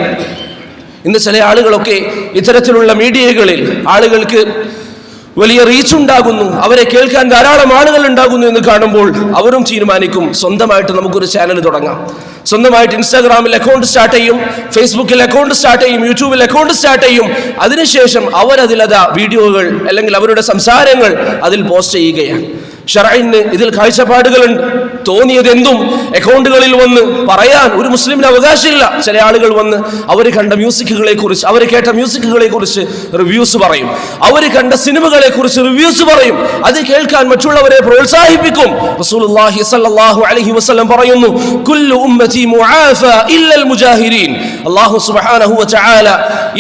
ഇന്ന് ചില ആളുകളൊക്കെ ഇത്തരത്തിലുള്ള മീഡിയകളിൽ ആളുകൾക്ക് വലിയ റീച്ച് ഉണ്ടാകുന്നു, അവരെ കേൾക്കാൻ ധാരാളം ആളുകൾ ഉണ്ടാകുന്നു എന്ന് കാണുമ്പോൾ അവരും തീരുമാനിക്കും, സ്വന്തമായിട്ട് നമുക്കൊരു ചാനൽ തുടങ്ങാം, സ്വന്തമായിട്ട് ഇൻസ്റ്റാഗ്രാമിൽ അക്കൗണ്ട് സ്റ്റാർട്ട് ചെയ്യും, ഫേസ്ബുക്കിൽ അക്കൗണ്ട് സ്റ്റാർട്ട് ചെയ്യും, യൂട്യൂബിൽ അക്കൗണ്ട് സ്റ്റാർട്ട് ചെയ്യും. അതിനുശേഷം അവരതിലതാ വീഡിയോകൾ അല്ലെങ്കിൽ അവരുടെ സംസാരങ്ങൾ അതിൽ പോസ്റ്റ് ചെയ്യുകയാണ്. ശർഇന് ഇതിൽ കാഴ്ചപ്പാടുകളുണ്ട്. തോന്നിയതെന്തും അക്കൗണ്ടുകളിൽ വന്ന് പറയാൻ ഒരു മുസ്ലിമിന് അവകാശമില്ല. ചില ആളുകൾ വന്ന് അവർ കണ്ട മ്യൂസിക്കുകളെ കുറിച്ച്, അവർ കേട്ട മ്യൂസിക്കുകളെ കുറിച്ച് റിവ്യൂസ് പറയും, അവർ കണ്ട സിനിമകളെ കുറിച്ച് റിവ്യൂസ് പറയും. അത് കേൾക്കാൻ മറ്റുള്ളവരെ പ്രോത്സാഹിപ്പിക്കും. റസൂലുള്ളാഹി സ്വല്ലല്ലാഹു അലൈഹി വസല്ലം പറയുന്നു, കുല്ലു ഉമ്മതി മുആഫ ഇല്ലൽ മുജാഹിരീൻ. അല്ലാഹു സുബ്ഹാനഹു വ തആല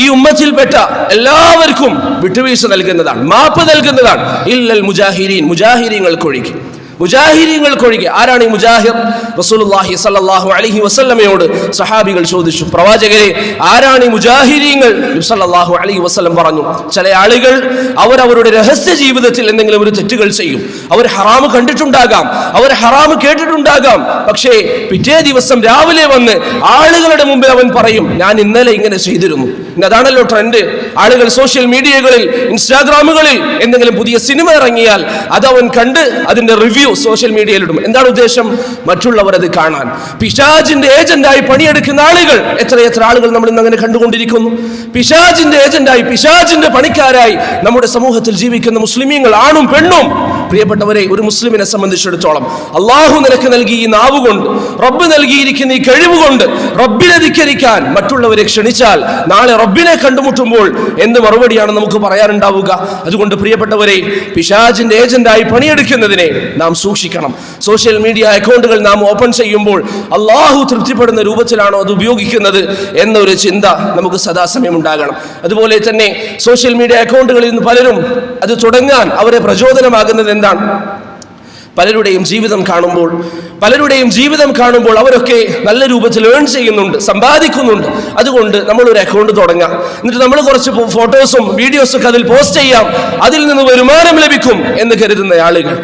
ഈ ഉമ്മത്തിൽപ്പെട്ട എല്ലാവർക്കും വിട്ടുവീഴ്ച നൽകുന്നതാണ്, മാപ്പ് നൽകുന്നതാണ്. ഇല്ലൽ മുജാഹിരീൻ, മുജാഹിരീങ്ങൾക്കൊഴികെ. മുജാഹിരീങ്ങൾക്കൊഴികെ. ആരാണ് ഈ മുജാഹിർ? റസൂലുള്ളാഹി സ്വല്ലല്ലാഹു അലൈഹി വസല്ലമയോട് സഹാബികൾ ചോദിച്ചു, പ്രവാചകരെ, ആരാണ് ഈ മുജാഹിരീങ്ങൾ? നബി സല്ലല്ലാഹു അലൈഹി വസല്ലം പറഞ്ഞു, ചില ആളുകൾ അവരവരുടെ രഹസ്യ ജീവിതത്തിൽ എന്തെങ്കിലും ഒരു തെറ്റുകൾ ചെയ്യും. അവർ ഹറാമ് കണ്ടിട്ടുണ്ടാകാം, അവർ ഹറാമ് കേട്ടിട്ടുണ്ടാകാം. പക്ഷേ പിറ്റേ ദിവസം രാവിലെ വന്ന് ആളുകളുടെ മുമ്പിൽ അവൻ പറയും, ഞാൻ ഇന്നലെ ഇങ്ങനെ ചെയ്തിരുന്നു. അതാണല്ലോ ട്രെൻഡ്. ആളുകൾ സോഷ്യൽ മീഡിയകളിൽ, ഇൻസ്റ്റാഗ്രാമുകളിൽ എന്തെങ്കിലും പുതിയ സിനിമ ഇറങ്ങിയാൽ അതവൻ കണ്ട് അതിന്റെ റിവ്യൂ വീഡിയോ സോഷ്യൽ മീഡിയയിൽ ഇടും. എന്താണ് ഉദ്ദേശം? മറ്റുള്ളവർ അത് കാണാൻ. പിശാചിന്റെ ഏജന്റായി പണിയെടുക്കുന്ന ആളുകൾ എത്രയെത്ര ആളുകൾ നമ്മൾ ഇന്ന് അങ്ങനെ കണ്ടുകൊണ്ടിരിക്കുന്നു. പിശാചിന്റെ ഏജന്റായി, പിശാചിന്റെ പണിക്കാരായി നമ്മുടെ സമൂഹത്തിൽ ജീവിക്കുന്ന മുസ്ലിമീങ്ങൾ, ആണും പെണ്ണും. പ്രിയപ്പെട്ടവരെ, ഒരു മുസ്ലിമിനെ സംബന്ധിച്ചിടത്തോളം അള്ളാഹു നിനക്ക് നൽകി ഈ നാവ് കൊണ്ട്, റബ്ബ് നൽകിയിരിക്കുന്ന ഈ കഴിവുകൊണ്ട് റബ്ബിനെ ധിക്കരിക്കാൻ മറ്റുള്ളവരെ ക്ഷണിച്ചാൽ നാളെ റബ്ബിനെ കണ്ടുമുട്ടുമ്പോൾ എന്ത് മറുപടിയാണ് നമുക്ക് പറയാനുണ്ടാവുക? അതുകൊണ്ട് പ്രിയപ്പെട്ടവരെ, പിശാചിന്റെ ഏജന്റായി പണിയെടുക്കുന്നതിനെ നാം സൂക്ഷിക്കണം. സോഷ്യൽ മീഡിയ അക്കൗണ്ടുകൾ നാം ഓപ്പൺ ചെയ്യുമ്പോൾ അള്ളാഹു തൃപ്തിപ്പെടുന്ന രൂപത്തിലാണോ അത് ഉപയോഗിക്കുന്നത് എന്നൊരു ചിന്ത നമുക്ക് സദാസമയം ഉണ്ടാകണം. അതുപോലെ തന്നെ സോഷ്യൽ മീഡിയ അക്കൗണ്ടുകളിൽ നിന്ന് പലരും അത് തുടങ്ങാൻ അവരെ പ്രചോദനമാകുന്നത് എന്താണ്? പലരുടെയും ജീവിതം കാണുമ്പോൾ അവരൊക്കെ നല്ല രൂപത്തിൽ ഏൺ ചെയ്യുന്നുണ്ട്, സമ്പാദിക്കുന്നുണ്ട്. അതുകൊണ്ട് നമ്മളൊരു അക്കൗണ്ട് തുടങ്ങാം, എന്നിട്ട് നമ്മൾ കുറച്ച് ഫോട്ടോസും വീഡിയോസൊക്കെ അതിൽ പോസ്റ്റ് ചെയ്യാം, അതിൽ നിന്ന് വരുമാനം ലഭിക്കും എന്ന് കരുതുന്ന ആളുകൾ.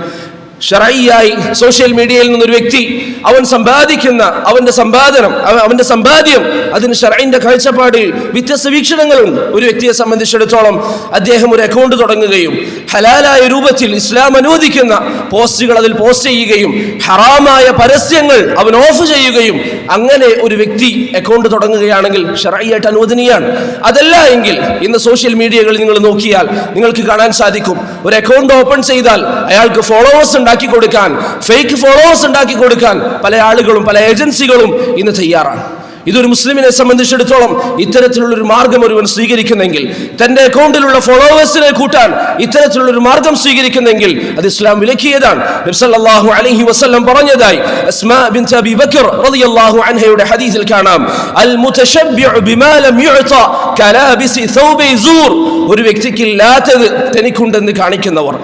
ശറഈയായി സോഷ്യൽ മീഡിയയിൽ നിന്നൊരു വ്യക്തി അവൻ സമ്പാദിക്കുന്ന അവന്റെ സമ്പാദ്യം അതിന് ശറഈന്റെ കാഴ്ചപ്പാടിൽ വ്യത്യസ്ത വീക്ഷണങ്ങളുണ്ട്. ഒരു വ്യക്തിയെ സംബന്ധിച്ചിടത്തോളം അദ്ദേഹം ഒരു അക്കൗണ്ട് തുടങ്ങുകയും ഹലാലായ രൂപത്തിൽ ഇസ്ലാം അനുവദിക്കുന്ന പോസ്റ്റുകൾ അതിൽ പോസ്റ്റ് ചെയ്യുകയും ഹറാമായ പരസ്യങ്ങൾ അവൻ ഓഫ് ചെയ്യുകയും അങ്ങനെ ഒരു വ്യക്തി അക്കൗണ്ട് തുടങ്ങുകയാണെങ്കിൽ ശറഈയായിട്ട് അനുവദനീയമാണ്. അതല്ല എങ്കിൽ ഇന്ന് സോഷ്യൽ മീഡിയകളിൽ നിങ്ങൾ നോക്കിയാൽ നിങ്ങൾക്ക് കാണാൻ സാധിക്കും, ഒരു അക്കൗണ്ട് ഓപ്പൺ ചെയ്താൽ അയാൾക്ക് ഫോളോവേഴ്സ് ഉണ്ടാക്കി കൊടുക്കാൻ, ഫേക്ക് ഫോളോവേഴ്സ് ഉണ്ടാക്കി കൊടുക്കാൻ പല ആളുകളും പല ഏജൻസികളും ഇന്ന് തയ്യാറാണ്. ഇതൊരു മുസ്ലിമിനെ സംബന്ധിച്ചിടത്തോളം ഇത്തരത്തിലുള്ളൊരു മാർഗം ഒരുവൻ സ്വീകരിക്കുന്നെങ്കിൽ, തന്റെ അക്കൗണ്ടിലുള്ള ഫോളോവേഴ്സിനെ കൂട്ടാൻ ഇത്തരത്തിലുള്ളൊരു മാർഗം സ്വീകരിക്കുന്നെങ്കിൽ അത് ഇസ്ലാം വിലക്കിയതാണ്. നബി സല്ലല്ലാഹു അലൈഹി വസല്ലം പറഞ്ഞതായി അസ്മാ ബിൻത് അബീ ബക്കർ റളിയല്ലാഹു അൻഹയുടെ ഹദീസിൽ കാണാം, അൽ മുതശബ്ബിഉ ബിമാ ലം യുഅത കലാബിസി സൗബി സൂർ. ഒരു വ്യക്തിക്ക് ഇല്ലാത്തത് തനിക്കുണ്ടെന്ന് കാണിക്കുന്നവർ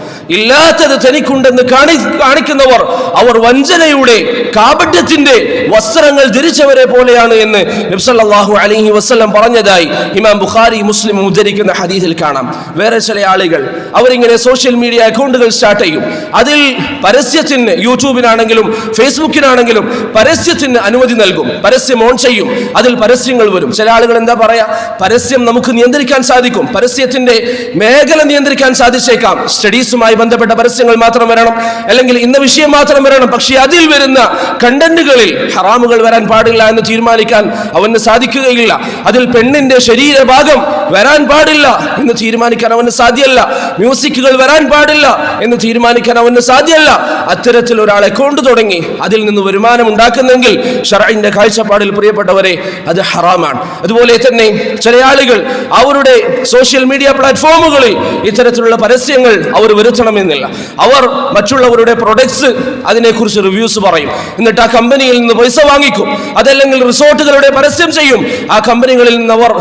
അവർ വഞ്ചനയുടെ കാപട്യത്തിന്റെ വസ്ത്രങ്ങൾ ധരിച്ചവരെ പോലെയാണ് എന്ന് നബി സല്ലല്ലാഹു അലൈഹി വസല്ലം പറഞ്ഞതായി ഇമാം ബുഖാരി മുസ്ലിം ഉദ്ധരിക്കുന്ന ഹദീസിൽ കാണാം. വേറെ ചില ആളുകൾ അവരിങ്ങനെ സോഷ്യൽ മീഡിയ അക്കൗണ്ടുകൾ സ്റ്റാർട്ട് ചെയ്യും. അതിൽ പരസ്യത്തിന്, യൂട്യൂബിനാണെങ്കിലും ഫേസ്ബുക്കിനാണെങ്കിലും പരസ്യത്തിന് അനുമതി നൽകും, പരസ്യം ഓൺ ചെയ്യും, അതിൽ പരസ്യങ്ങൾ വരും. ചില ആളുകൾ എന്താ പറയാ, പരസ്യം നമുക്ക് നിയന്ത്രിക്കാൻ സാധിക്കും, പരസ്യത്തിന്റെ മേഖല നിയന്ത്രിക്കാൻ സാധിച്ചേക്കാം, സ്റ്റഡീസുമായി ബന്ധപ്പെട്ട പരസ്യങ്ങൾ മാത്രം വരണം, അല്ലെങ്കിൽ ഇന്ന വിഷയം മാത്രം വരണം, പക്ഷേ അതിൽ വരുന്ന കണ്ടന്റുകളിൽ ഹറാമുകൾ വരാൻ പാടില്ല എന്ന് തീരുമാനിക്കാൻ അവന് സാധിക്കുകയില്ല. അതിൽ പെണ്ണിന്റെ ശരീരഭാഗം വരാൻ പാടില്ല എന്ന് തീരുമാനിക്കാൻ അവന് സാധ്യമല്ല, മ്യൂസിക്കുകൾ വരാൻ പാടില്ല എന്ന് തീരുമാനിക്കാൻ അവന് സാധ്യമല്ല. അത്തരത്തിൽ ഒരാൾ അക്കൗണ്ട് തുടങ്ങി അതിൽ നിന്ന് വരുമാനം ഉണ്ടാക്കുന്നെങ്കിൽ ശർഈന്റെ കാഴ്ചപ്പാടിൽ പ്രിയപ്പെട്ടവരെ അത് ഹറാമാണ്. അതുപോലെ തന്നെ ചില ആളുകൾ അവരുടെ സോഷ്യൽ മീഡിയ പ്ലാറ്റ്ഫോമുകളിൽ ഇത്തരത്തിലുള്ള പരസ്യങ്ങൾ അവർ വരുത്തണമെന്നില്ല. അവർ മറ്റുള്ളവരുടെ പ്രൊഡക്ട്സ് അതിനെക്കുറിച്ച് റിവ്യൂസ് പറയും, എന്നിട്ട് ആ കമ്പനിയിൽ നിന്ന് പൈസ വാങ്ങിക്കും. അതല്ലെങ്കിൽ റിസോർട്ടുകളുടെ പരസ്യം ചെയ്യും, ആ കമ്പനികളിൽ നിന്ന് അവർ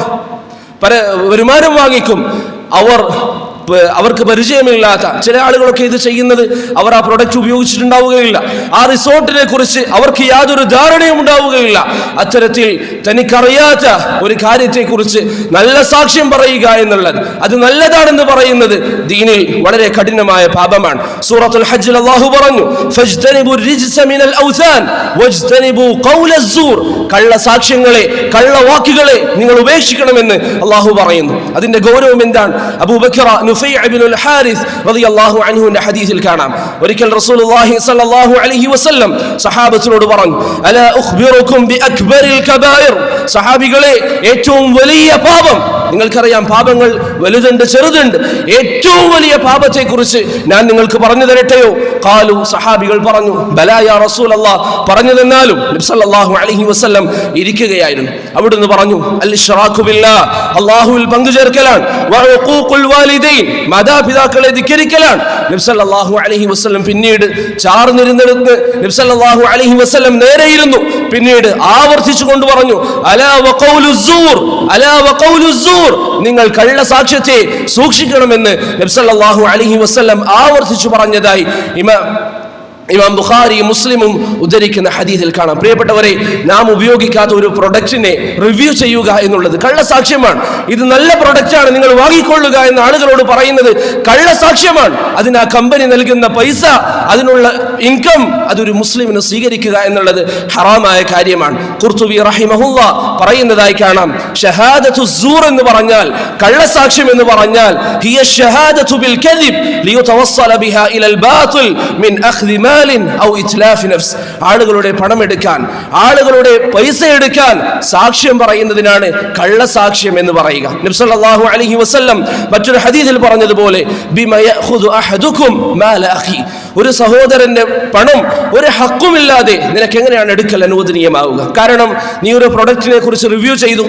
വരുമാനം വാങ്ങിക്കും. അവർക്ക് പരിചയമില്ലാത്ത ചില ആളുകളൊക്കെ ഇത് ചെയ്യുന്നത് അവർ ആ പ്രൊഡക്റ്റ് ഉപയോഗിച്ചിട്ടുണ്ടാവുകയില്ല, ആ റിസോർട്ടിനെ കുറിച്ച് അവർക്ക് യാതൊരു ധാരണയും ഉണ്ടാവുകയില്ല. അത്തരത്തിൽ തനിക്കറിയാത്ത ഒരു കാര്യത്തെക്കുറിച്ച് നല്ല സാക്ഷ്യം പറയുക എന്നുള്ളത്, അത് നല്ലതാണെന്ന് പറയുന്നത് ദീനിൽ വളരെ കഠിനമായ പാപമാണ്. സൂറത്തുൽ ഹജ്ജിൽ അല്ലാഹു പറഞ്ഞു, ഫജ്തനിബു റിജ്സ മിനൽ ഔസാൻ വജ്തനിബു ഖൗല അസ്സൂർ. കള്ള സാക്ഷ്യങ്ങളെ, കള്ള വാക്കുകളെ നിങ്ങൾ ഉപേക്ഷിക്കണമെന്ന് അല്ലാഹു പറയുന്നു. അതിന്റെ ഗൗരവം എന്താണ്? അബൂബക്കർ ഇബ്നുൽ ഹാരിസ് റളിയല്ലാഹു അൻഹുവിന്റെ ഹദീസിൽ കാണാം, ഒരിക്കൽ റസൂലുള്ളാഹി സ്വല്ലല്ലാഹു അലൈഹി വസല്ലം സഹാബത്തിനോട് പറഞ്ഞു, അലാ ഉഖ്ബിറുക്കും ബിഅക്ബറിൽ കബായിർ. സഹാബികളെ, ഏറ്റവും വലിയ പാപം, നിങ്ങൾക്കറിയാം പാപങ്ങൾ വലുതുണ്ട് ചെറുതുണ്ട്, ഏറ്റവും വലിയ പാപത്തെ കുറിച്ച് ഞാൻ നിങ്ങൾക്ക് പറഞ്ഞു തരട്ടെയോ? ഖാലു, സഹാബികൾ പറഞ്ഞു, ബലാ യാ റസൂലല്ലാഹ്, പറഞ്ഞു തന്നാലും. നബി സല്ലല്ലാഹു അലൈഹി വസല്ലം ഇരിക്കുകയായിരുന്നു. അവിടുന്ന് പറഞ്ഞു, അൽ ഇശ്റാഖു ബില്ലാഹ്, അല്ലാഹുവിൽ പങ്കുചേർക്കലാണ്, വ ഉഖൂഖുൽ വാലിദൈൻ, മാതാപിതാക്കളെ ധിക്കരിക്കലാണ്. നബി സല്ലല്ലാഹു അലൈഹി വസല്ലം പിന്നീട് ചാർന്നിരുന്നിടത്ത് നബി സല്ലല്ലാഹു അലൈഹി വസല്ലം നേരെയിരുന്നു. പിന്നീട് ആവർത്തിച്ചു കൊണ്ട് പറഞ്ഞു, അലാ വഖൗലു സൂർ, അലാ വഖൗലു സൂർ, നിങ്ങൾ കള്ള സാക്ഷ്യത്തെ സൂക്ഷിക്കണമെന്ന് നബി സല്ലല്ലാഹു അലൈഹി വസല്ലം ആവർത്തിച്ചു പറഞ്ഞതായി ഇമാം ബുഖാരിയും മുസ്ലിമും ഉദ്ധരിക്കുന്ന ഹദീസിൽ കാണാം. പ്രിയപ്പെട്ടവരെ, നാം ഉപയോഗിക്കാത്ത ഒരു പ്രൊഡക്റ്റിനെ റിവ്യൂ ചെയ്യുക എന്നുള്ളത് കള്ളസാക്ഷ്യമാണ്. ഇത് നല്ല പ്രൊഡക്റ്റാണ്, നിങ്ങൾ വാങ്ങിക്കൊള്ളുക എന്ന് ആളുകളോട് പറയുന്നത് കള്ളസാക്ഷ്യമാണ്. അതിന് ആ കമ്പനി നൽകുന്ന പൈസ, അതിനുള്ള ഇൻകം, അതൊരു മുസ്ലിമിന് സ്വീകരിക്കുക എന്നുള്ളത് ഹറാമായ കാര്യമാണ്. ഖുർത്തുബി റഹിമഹുല്ലാഹ് പറയുന്നതായി കാണാം, ഷഹാദത്തു സൂർ എന്ന് പറഞ്ഞാൽ, കള്ളസാക്ഷ്യം എന്ന് പറഞ്ഞാൽ, ഹിയ ഷഹാദത്തു ബിൽ കദിബ് ലിയുതവസ്സല ബിഹാ ഇലൽ ബാതിൽ മിൻ അഖ്ദി മാ മാലിൻ ഔ ഇത്ലാഫി നഫ്സ്, ആളുകളുടെ പണമെടുക്കാൻ, ആളുകളുടെ പൈസ എടുക്കാൻ സാക്ഷ്യം പറയുന്നതിനാണ് കള്ളസാക്ഷ്യം എന്ന് പറയുക. നബി സല്ലല്ലാഹു അലൈഹി വസല്ലം മറ്റൊരു ഹദീസിൽ പറഞ്ഞതുപോലെ ബിമ യഖുദു അഹദുകും മാല അഖി, ഒരു സഹോദരന്റെ പണം ഒരു ഹക്കുമില്ലാതെ നിനക്ക് എങ്ങനെയാണ് എടുക്കൽ അനുവദനീയമാവുക? കാരണം നീ ഒരു പ്രൊഡക്റ്റിനെ കുറിച്ച് റിവ്യൂ ചെയ്തു,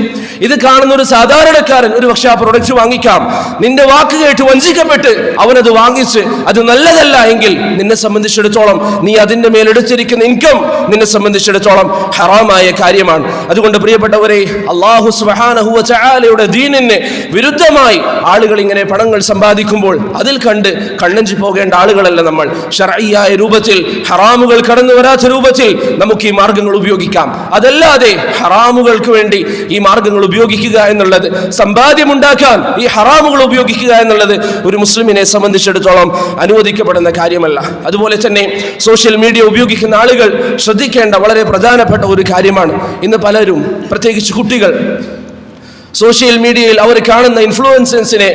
ഇത് കാണുന്ന ഒരു സാധാരണക്കാരൻ ഒരു പക്ഷെ ആ പ്രൊഡക്റ്റ് വാങ്ങിക്കാം, നിന്റെ വാക്ക് കേട്ട് വഞ്ചിക്കപ്പെട്ട് അവനത് വാങ്ങിച്ച് അത് നല്ലതല്ല എങ്കിൽ നിന്നെ സംബന്ധിച്ചിടത്തോളം നീ അതിന്റെ മേലെടുത്തിരിക്കുന്ന ഇൻകം നിന്നെ സംബന്ധിച്ചിടത്തോളം ഹറാമായ കാര്യമാണ്. അതുകൊണ്ട് പ്രിയപ്പെട്ടവരെ, അല്ലാഹു സുബ്ഹാനഹു വ തആലയുടെ ദീനിന് വിരുദ്ധമായി ആളുകൾ ഇങ്ങനെ പണങ്ങൾ സമ്പാദിക്കുമ്പോൾ അതിൽ കണ്ട് കണ്ണഞ്ചി പോകേണ്ട ആളുകളല്ല നമ്മൾ. ശർഈയായ രൂപത്തിൽ, ഹറാമുകൾ കടന്നു വരാത്ത രൂപത്തിൽ നമുക്ക് ഈ മാർഗങ്ങൾ ഉപയോഗിക്കാം. അതല്ലാതെ ഹറാമുകൾക്ക് വേണ്ടി ഈ മാർഗങ്ങൾ ഉപയോഗിക്കുക എന്നുള്ളത്, സമ്പാദ്യമുണ്ടാക്കാൻ ഈ ഹറാമുകൾ ഉപയോഗിക്കുക എന്നുള്ളത് ഒരു മുസ്ലിമിനെ സംബന്ധിച്ചിടത്തോളം അനുവദിക്കപ്പെടുന്ന കാര്യമല്ല. അതുപോലെ തന്നെ സോഷ്യൽ മീഡിയ ഉപയോഗിക്കുന്ന ആളുകൾ ശ്രദ്ധിക്കേണ്ട വളരെ പ്രധാനപ്പെട്ട ഒരു കാര്യമാണ്. ഇന്ന് പലരും, പ്രത്യേകിച്ച് കുട്ടികൾ, സോഷ്യൽ മീഡിയയിൽ അവർ കാണുന്ന ഇൻഫ്ലുവൻസേഴ്സിനെ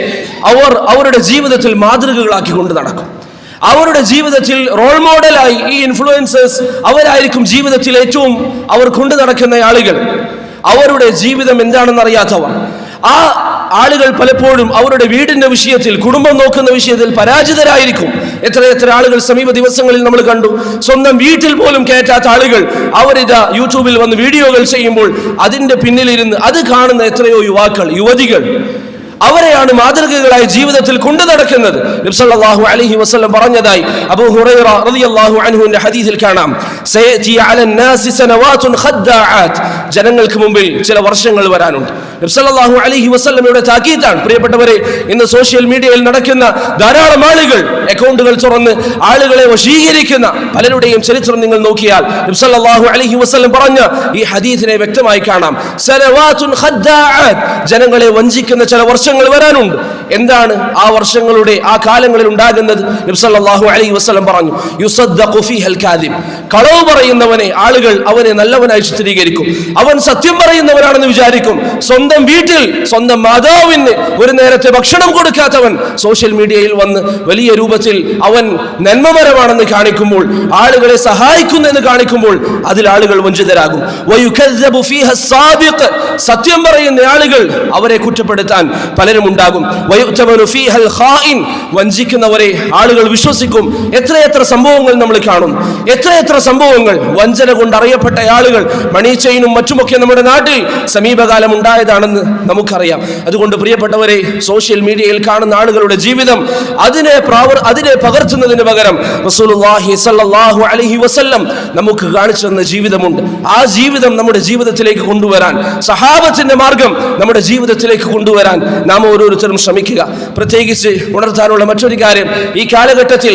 അവരുടെ ജീവിതത്തിൽ മാതൃകകളാക്കി കൊണ്ട് നടക്കും. അവരുടെ ജീവിതത്തിൽ റോൾ മോഡലായി ഈ ഇൻഫ്ലുവൻസേഴ്സ് അവരായിരിക്കും ജീവിതത്തിൽ ഏറ്റവും അവർ കൊണ്ടു നടക്കുന്ന ആളുകൾ. അവരുടെ ജീവിതം എന്താണെന്ന് അറിയാത്തവർ, ആ ആളുകൾ പലപ്പോഴും അവരുടെ വീടിന്റെ വിഷയത്തിൽ, കുടുംബം നോക്കുന്ന വിഷയത്തിൽ പരാജിതരായിരിക്കും. എത്ര ആളുകൾ സമീപ ദിവസങ്ങളിൽ നമ്മൾ കണ്ടു, സ്വന്തം വീട്ടിൽ പോലും കയറ്റാത്ത ആളുകൾ അവരിതാ യൂട്യൂബിൽ വന്ന് വീഡിയോകൾ ചെയ്യുമ്പോൾ അതിന്റെ പിന്നിലിരുന്ന് അത് കാണുന്ന എത്രയോ യുവാക്കൾ, യുവതികൾ, അവരെയാണ് മാതൃകകളായി ജീവിതത്തിൽ കൊണ്ടു നടക്കുന്നത്. നബി സല്ലല്ലാഹു അലൈഹി വസല്ലം പറഞ്ഞതായി അബൂ ഹുറൈറ റളിയല്ലാഹു അൻഹുവിന്റെ ഹദീസിൽ കാണാം, സയതി അലൻ നാസി സനവാതുൻ ഖദ്ദാഅത്, ജനങ്ങൾക്ക് മുമ്പിൽ ചില വർഷങ്ങൾ വരാനുണ്ട്. നബി സല്ലല്ലാഹു അലൈഹി വസല്ലമയുടെ താക്കീതാണ്. പ്രിയപ്പെട്ടവരെ, ഇന്ന് സോഷ്യൽ മീഡിയയിൽ നടക്കുന്ന ധാരാളം ആളുകൾ അക്കൗണ്ടുകൾ തുറന്ന് ആളുകളെ വശീകരിക്കുന്ന പലരുടെയും ചരിത്രം നിങ്ങൾ നോക്കിയാൽ നബി സല്ലല്ലാഹു അലൈഹി വസല്ലം പറഞ്ഞ ഈ ഹദീസിനെ വ്യക്തമായി കാണാം. സനവാതുൻ ഖദ്ദാഅത്, ജനങ്ങളെ വഞ്ചിക്കുന്ന ചില വർഷങ്ങൾ വരാനുണ്ട്. എന്താണ് ആ വർഷങ്ങളുടെ, ആ കാലങ്ങളിൽ ഉണ്ടാകുന്നത്? നബി സല്ലല്ലാഹു അലൈഹി വസല്ലം പറഞ്ഞു, യുസദ്ദഖു ഫീഹൽ കാദിബ്, കളവ് പറയുന്നവനെ ആളുകൾ അവനെ നല്ലവനായി ചിത്രീകരിക്കും. അവൻ സത്യം പറയുന്നവനാണെന്ന് വിചാരിക്കും. സ്വന്തം വീട്ടിൽ സ്വന്തം മാതാവിന് ഒരു നേരത്തെ ഭക്ഷണം കൊടുക്കാത്തവൻ സോഷ്യൽ മീഡിയയിൽ വന്ന് വലിയ രൂപത്തിൽ അവൻ നന്മമരമാണെന്ന് കാണിക്കുമ്പോൾ, ആളുകളെ സഹായിക്കുന്നെന്ന് കാണിക്കുമ്പോൾ അതിൽ ആളുകൾ വഞ്ചിതരാകും. വയുകദ്ദബു ഫീഹ സാബിഖ്, സത്യം പറയുന്ന ആളുകൾ അവരെ കുറ്റപ്പെടുത്താൻ പലരും ഉണ്ടാകും. വയുതമനു ഫീഹൽ ഖായിൻ, വഞ്ചിക്കുന്നവരെ ആളുകൾ വിശ്വസിക്കും. എത്രയെത്ര സംഭവങ്ങൾ നമ്മൾ കാണും, എത്രയെത്ര സംഭവങ്ങൾ വഞ്ചന കൊണ്ട് അറിയപ്പെട്ട ആളുകൾ, മണി ചെയിനും മറ്റുമൊക്കെ നമ്മുടെ നാട്ടിൽ സമീപകാലം ഉണ്ടായതാണെന്ന് നമുക്കറിയാം. അതുകൊണ്ട് പ്രിയപ്പെട്ടവരെ, സോഷ്യൽ മീഡിയയിൽ കാണുന്ന ആളുകളുടെ ജീവിതം അതിനെ പകർത്തുന്നതിന് പകരം റസൂലുള്ളാഹി സ്വല്ലല്ലാഹു അലൈഹി വസല്ലം നമുക്ക് കാണിച്ചു തന്ന ജീവിതമുണ്ട്. ആ ജീവിതം നമ്മുടെ ജീവിതത്തിലേക്ക് കൊണ്ടുവരാൻ, സഹാബത്തിന്റെ മാർഗം നമ്മുടെ ജീവിതത്തിലേക്ക് കൊണ്ടുവരാൻ നാം ഓരോരുത്തരും ശ്രമിക്കുക. പ്രത്യേകിച്ച് ഉണർത്താനുള്ള മറ്റൊരു കാര്യം, ഈ കാലഘട്ടത്തിൽ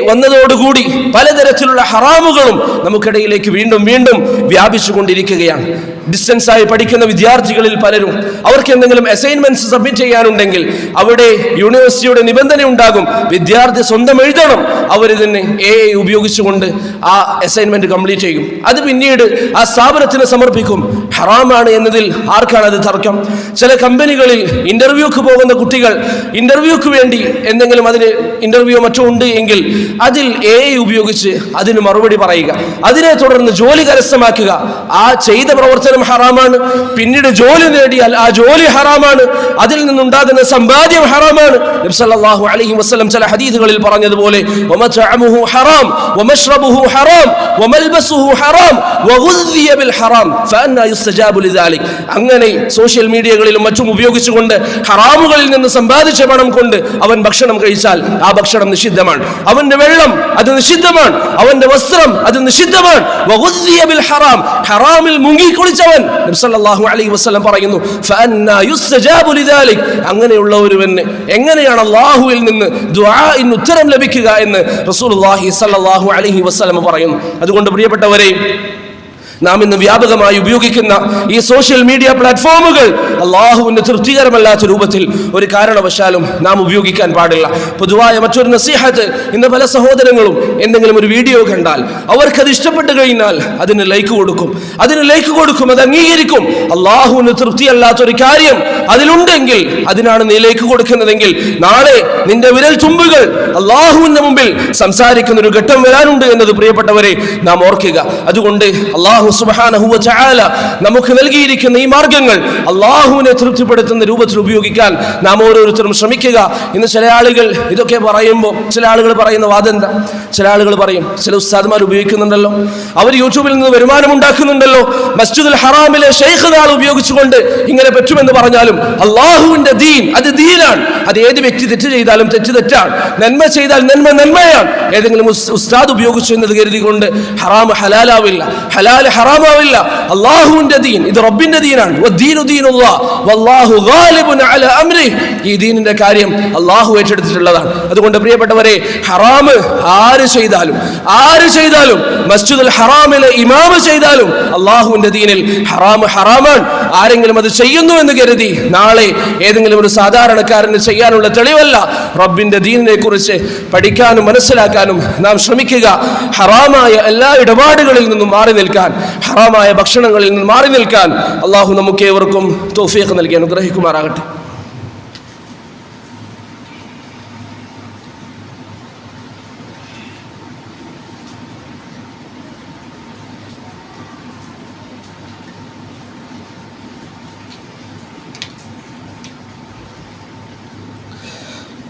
വന്നതോടുകൂടി പലതരത്തിലുള്ള ഹറാമുകളും നമുക്കിടയിലേക്ക് വീണ്ടും വീണ്ടും വ്യാപിച്ചു കൊണ്ടിരിക്കുകയാണ്. ഡിസ്റ്റൻസ് ആയി പഠിക്കുന്ന വിദ്യാർത്ഥികളിൽ പലരും അവർക്ക് എന്തെങ്കിലും അസൈൻമെന്റ്സ് സബ്മിറ്റ് ചെയ്യാനുണ്ടെങ്കിൽ അവിടെ യൂണിവേഴ്സിറ്റിയുടെ നിബന്ധന ഉണ്ടാകും, വിദ്യാർത്ഥി സ്വന്തം എഴുതണം. അവരിതിനെ AI ഉപയോഗിച്ചുകൊണ്ട് ആ അസൈൻമെന്റ് കംപ്ലീറ്റ് ചെയ്യും. അത് പിന്നീട് ആ സ്ഥാപനത്തിന് സമർപ്പിക്കും. ഹറാമാണ് എന്നതിൽ ആർക്കാണ് അത് തർക്കം? ചില കമ്പനികളിൽ ഇന്റർവ്യൂക്ക് പോകുന്ന കുട്ടികൾ ഇന്റർവ്യൂക്ക് വേണ്ടി എന്തെങ്കിലും അതിന് ഇന്റർവ്യൂ മറ്റോ ഉണ്ട് എങ്കിൽ അതിൽ AI ഉപയോഗിച്ച് അതിന് മറുപടി പറയുക, അതിനെ തുടർന്ന് ജോലി കരസ്ഥമാക്കുക. ആ ചെയ്ത പ്രവർത്തനം ഹറാമാണ്. പിന്നീട് ജോലി നേടിയാൽ ആ ജോലി ഹറാമാണ്. അതിൽ നിന്നുണ്ടാകുന്ന സമ്പാദ്യം ഹറാമാണ്. നബി സല്ലല്ലാഹു അലൈഹി വസല്ലം ചില ഹദീസുകളിൽ പറഞ്ഞതുപോലെ വമതഅമുഹു ഹറാം വമശ്റബുഹു ഹറാം വമൽബസുഹു ഹറാം വഗുദ്ദിയ ബിൽ ഹറാം ഫഅന്നാ യുസ്തജാബു ലിദാലിക്. അങ്ങനെ സോഷ്യൽ മീഡിയകളിലും മറ്റും ഉപയോഗിച്ചുകൊണ്ട് ഹറാമുകളിൽ നിന്ന് സമ്പാദിച്ച പണം കൊണ്ട് അവൻ ഭക്ഷണം കഴിച്ചാൽ ആ ഭക്ഷണം നിഷിദ്ധമാണ്. അവന്റെ വെള്ളം അത് നിഷിദ്ധമാണ്. അവന്റെ വസ്ത്രം അത് നിഷിദ്ധമാണ്. വഗുദ്ദിയ ബിൽ ഹറാം, ഹറാമിൽ മുങ്ങിക്കുളിച്ചവൻ നബി സല്ലല്ലാഹു അലൈഹി വസല്ലം പറയുന്നു ഫഅന്നാ യുസ്തജാബു ലിദാലിക്. അങ്ങനെയുള്ള ഒരുവന് എങ്ങനെയാണ് അല്ലാഹുവിൽ നിന്ന് ദുആഇന് ഉത്തരം ലഭിക്കുക എന്ന് റസൂലുള്ളാഹി സല്ലല്ലാഹു അലൈഹി വസല്ലം പറയുന്നു. അതുകൊണ്ട് പ്രിയപ്പെട്ടവരെ, നാം ഇന്ന് വ്യാപകമായി ഉപയോഗിക്കുന്ന ഈ സോഷ്യൽ മീഡിയ പ്ലാറ്റ്ഫോമുകൾ അള്ളാഹുവിന് തൃപ്തികരമല്ലാത്ത രൂപത്തിൽ ഒരു കാരണവശാലും നാം ഉപയോഗിക്കാൻ പാടില്ല. പൊതുവായ മറ്റൊരു നസീഹത്ത്, ഇന്ന് പല സഹോദരങ്ങളും എന്തെങ്കിലും ഒരു വീഡിയോ കണ്ടാൽ അവർക്കത് ഇഷ്ടപ്പെട്ട് കഴിഞ്ഞാൽ അതിന് ലൈക്ക് കൊടുക്കും, അത് അംഗീകരിക്കും. അള്ളാഹുവിന് തൃപ്തിയല്ലാത്തൊരു കാര്യം അതിലുണ്ടെങ്കിൽ, അതിനാണ് നീ ലൈക്ക് കൊടുക്കുന്നതെങ്കിൽ, നാളെ നിന്റെ വിരൽ തുമ്പുകൾ അള്ളാഹുവിന്റെ മുമ്പിൽ സംസാരിക്കുന്ന ഒരു ഘട്ടം വരാനുണ്ട് എന്നത് പ്രിയപ്പെട്ടവരെ നാം ഓർക്കുക. അതുകൊണ്ട് അള്ളാഹു സുബ്ഹാനഹു വ തആല നമുക്ക് നൽകിയിരിക്കുന്ന ഈ മാർഗങ്ങൾ അള്ളാഹുവിനെ തൃപ്തിപ്പെടുത്തുന്ന രൂപത്തിൽ ഉപയോഗിക്കാൻ നാം ഓരോരുത്തരും ശ്രമിക്കുക. ഇന്ന് ചില ആളുകൾ ഇതൊക്കെ പറയുമ്പോൾ ചില ആളുകൾ പറയുന്ന വാദം എന്താ? ചില ആളുകൾ പറയും, ചില ഉസ്താദ്മാർ ഉപയോഗിക്കുന്നുണ്ടല്ലോ, അവർ യൂട്യൂബിൽ നിന്ന് വരുമാനം ഉണ്ടാക്കുന്നുണ്ടല്ലോ, മസ്ജിദുൽ ഹറാമിലെ ശൈഖ് നാൾ ഉപയോഗിച്ചുകൊണ്ട് ഇങ്ങനെ പറ്റുമെന്ന് പറഞ്ഞാലും അള്ളാഹുവിന്റെ ദീൻ അത് ദീനാണ്. അത് ഏത് വ്യക്തി തെറ്റ് ചെയ്താലും തെറ്റാണ്, നന്മ ചെയ്താൽ നന്മയാണ്. ഏതെങ്കിലും ഉസ്താദ് ഉപയോഗിച്ചു എന്നത് കരുതിക്കൊണ്ട് ഹറാം ഹലാലാവില്ല, ഹലാൽ ഹറാമാവില്ല. അള്ളാഹുവിന്റെ ദീൻ ഇത് റബ്ബിന്റെ ദീനാണ്. ഈ ദീനിന്റെ കാര്യം അള്ളാഹു ഏറ്റെടുത്തിട്ടുള്ളതാണ്. അതുകൊണ്ട് പ്രിയപ്പെട്ടവരെ, ഹറാമ് ആര് ചെയ്താലും മസ്ജിദുൽ ഹറാമിലെ ഇമാമ് ചെയ്താലും അള്ളാഹുവിന്റെ ദീനിൽ ഹറാമാണ്. ആരെങ്കിലും അത് ചെയ്യുന്നു എന്ന് കരുതി നാളെ ഏതെങ്കിലും ഒരു സാധാരണക്കാരന് ചെയ്യാനുള്ള തെളിവല്ല. റബ്ബിന്റെ ദീനിനെ കുറിച്ച് പഠിക്കാനും മനസ്സിലാക്കാനും നാം ശ്രമിക്കുക. ഹറാമായ എല്ലാ ഇടപാടുകളിൽ നിന്നും മാറി നിൽക്കാൻ, ഹറാമായ ഭക്ഷണങ്ങളിൽ നിന്ന് മാറി നിൽക്കാൻ അള്ളാഹു നമുക്ക് ഏവർക്കും തൗഫീഖ് നൽകി അനുഗ്രഹിക്കുമാറാകട്ടെ.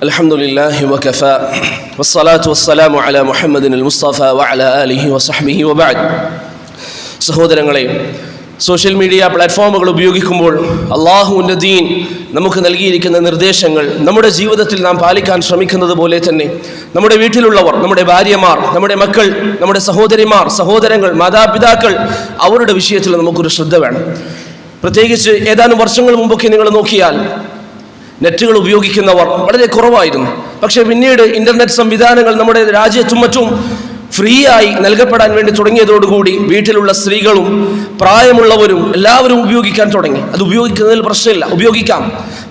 الحمد لله وكفى والصلاة والسلام على محمد المصطفى وعلى آله وصحبه وبعد. സഹോദരങ്ങളെ, സോഷ്യൽ മീഡിയ പ്ലാറ്റ്ഫോമുകൾ ഉപയോഗിക്കുമ്പോൾ അള്ളാഹുവിൻ്റെ ദീൻ നമുക്ക് നൽകിയിരിക്കുന്ന നിർദ്ദേശങ്ങൾ നമ്മുടെ ജീവിതത്തിൽ നാം പാലിക്കാൻ ശ്രമിക്കുന്നത് പോലെ തന്നെ നമ്മുടെ വീട്ടിലുള്ളവർ, നമ്മുടെ ഭാര്യമാർ, നമ്മുടെ മക്കൾ, നമ്മുടെ സഹോദരിമാർ, സഹോദരങ്ങൾ, മാതാപിതാക്കൾ, അവരുടെ വിഷയത്തിൽ നമുക്കൊരു ശ്രദ്ധ വേണം. പ്രത്യേകിച്ച് ഏതാനും വർഷങ്ങൾ മുമ്പൊക്കെ നിങ്ങൾ നോക്കിയാൽ നെറ്റുകൾ ഉപയോഗിക്കുന്നവർ വളരെ കുറവായിരുന്നു. പക്ഷേ പിന്നീട് ഇൻ്റർനെറ്റ് സംവിധാനങ്ങൾ നമ്മുടെ രാജ്യത്തും മറ്റും ഫ്രീ ആയി നൽകപ്പെടാൻ വേണ്ടി തുടങ്ങിയതോടുകൂടി വീട്ടിലുള്ള സ്ത്രീകളും പ്രായമുള്ളവരും എല്ലാവരും ഉപയോഗിക്കാൻ തുടങ്ങി. അത് ഉപയോഗിക്കുന്നതിൽ പ്രശ്നമില്ല, ഉപയോഗിക്കാം.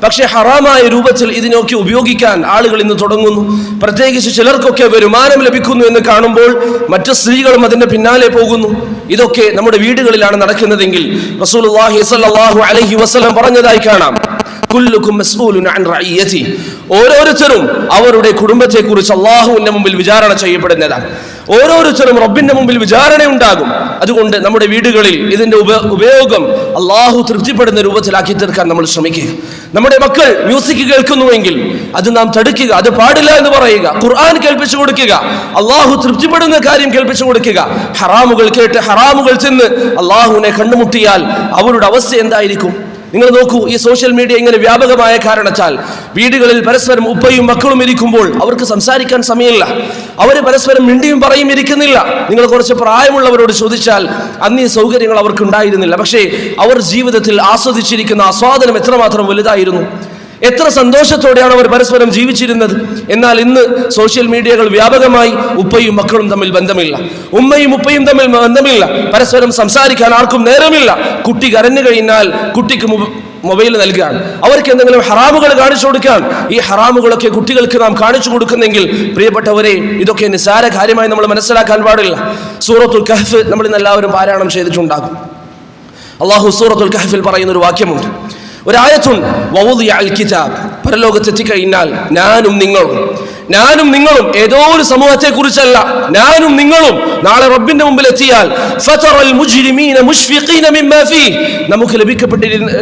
പക്ഷേ ഹറാമായ രൂപത്തിൽ ഇതിനൊക്കെ ഉപയോഗിക്കാൻ ആളുകൾ ഇന്ന് തുടങ്ങുന്നു. പ്രത്യേകിച്ച് ചിലർക്കൊക്കെ വരുമാനം ലഭിക്കുന്നു എന്ന് കാണുമ്പോൾ മറ്റു സ്ത്രീകളും അതിൻ്റെ പിന്നാലെ പോകുന്നു. ഇതൊക്കെ നമ്മുടെ വീടുകളിലാണ് നടക്കുന്നതെങ്കിൽ റസൂലുള്ളാഹി സ്വല്ലല്ലാഹു അലൈഹി വസല്ലം പറഞ്ഞതായി കാണാം, കുല്ലുക്കും മസ്ഊലുൻ അൻ റഇയതി, ഓരോരുത്തരും അവരുടെ കുടുംബത്തെക്കുറിച്ച് അള്ളാഹുവിന്റെ മുമ്പിൽ വിചാരണ ചെയ്യപ്പെടുന്നതാണ്. ഓരോരുത്തരും റബ്ബിന്റെ മുമ്പിൽ വിചാരണ ഉണ്ടാകും. അതുകൊണ്ട് നമ്മുടെ വീടുകളിൽ ഇതിന്റെ ഉപയോഗം അള്ളാഹു തൃപ്തിപ്പെടുന്ന രൂപത്തിലാക്കി തീർക്കാൻ നമ്മൾ ശ്രമിക്കുക. നമ്മുടെ മക്കൾ മ്യൂസിക് കേൾക്കുന്നുവെങ്കിൽ അത് നാം തടുക്കുക, അത് പാടില്ല എന്ന് പറയുക. ഖുർആൻ കേൾപ്പിച്ചു കൊടുക്കുക, അള്ളാഹു തൃപ്തിപ്പെടുന്ന കാര്യം കേൾപ്പിച്ചു കൊടുക്കുക. ഹറാമുകൾ കേട്ട് ഹറാമുകൾ ചെന്ന് അള്ളാഹുവിനെ കണ്ടുമുട്ടിയാൽ അവരുടെ അവസ്ഥ എന്തായിരിക്കും? നിങ്ങൾ നോക്കൂ, ഈ സോഷ്യൽ മീഡിയ ഇങ്ങനെ വ്യാപകമായ കാരണത്താൽ വീടുകളിൽ പരസ്പരം ഉപ്പയും മക്കളും ഇരിക്കുമ്പോൾ അവർക്ക് സംസാരിക്കാൻ സമയമില്ല. അവർ പരസ്പരം മിണ്ടിയും പറയും ഇരിക്കുന്നില്ല. നിങ്ങൾ കുറച്ച് പ്രായമുള്ളവരോട് ചോദിച്ചാൽ അന്ന് ഈ സൗകര്യങ്ങൾ അവർക്ക് ഉണ്ടായിരുന്നില്ല. പക്ഷേ അവർ ജീവിതത്തിൽ ആസ്വദിച്ചിരിക്കുന്ന ആസ്വാദനം എത്രമാത്രം വലുതായിരുന്നു, എത്ര സന്തോഷത്തോടെയാണ് അവർ പരസ്പരം ജീവിച്ചിരുന്നത്. എന്നാൽ ഇന്ന് സോഷ്യൽ മീഡിയകൾ വ്യാപകമായി ഉപ്പയും മക്കളും തമ്മിൽ ബന്ധമില്ല, ഉമ്മയും ഉപ്പയും തമ്മിൽ ബന്ധമില്ല, പരസ്പരം സംസാരിക്കാൻ ആർക്കും നേരമില്ല. കുട്ടി കരഞ്ഞു കഴിഞ്ഞാൽ കുട്ടിക്ക് മൊബൈൽ നൽകുകയാണ്, അവർക്ക് എന്തെങ്കിലും ഹറാമുകൾ കാണിച്ചു കൊടുക്കാൻ. ഈ ഹറാമുകളൊക്കെ കുട്ടികൾക്ക് നാം കാണിച്ചു കൊടുക്കുന്നെങ്കിൽ പ്രിയപ്പെട്ടവരെ, ഇതൊക്കെ നിസ്സാര കാര്യമായി നമ്മൾ മനസ്സിലാക്കാൻ പാടില്ല. സൂറത്തുൽ കഹ്ഫ് നമ്മൾ ഇന്ന് എല്ലാവരും പാരായണം ചെയ്തിട്ടുണ്ടാകും. അള്ളാഹു സൂറത്തുൽ കഹ്ഫിൽ പറയുന്ന ഒരു വാക്യമുണ്ട്, ഒരായത്തുണ്ട്, വവുദിഅൽ കിതാബ്, പരലോകത്തെത്തിക്കഴിഞ്ഞാൽ ഞാനും നിങ്ങളും ഏതോ ഒരു സമൂഹത്തെ കുറിച്ചല്ല, ഞാനും നിങ്ങളും നാളെ റബ്ബിന്റെ മുമ്പിൽ എത്തിയാൽ ഫതറൽ മുജ്രിമീന മുഷ്ഫിഖീന മിമ്മാ ഫീഹി, നമുക്ക്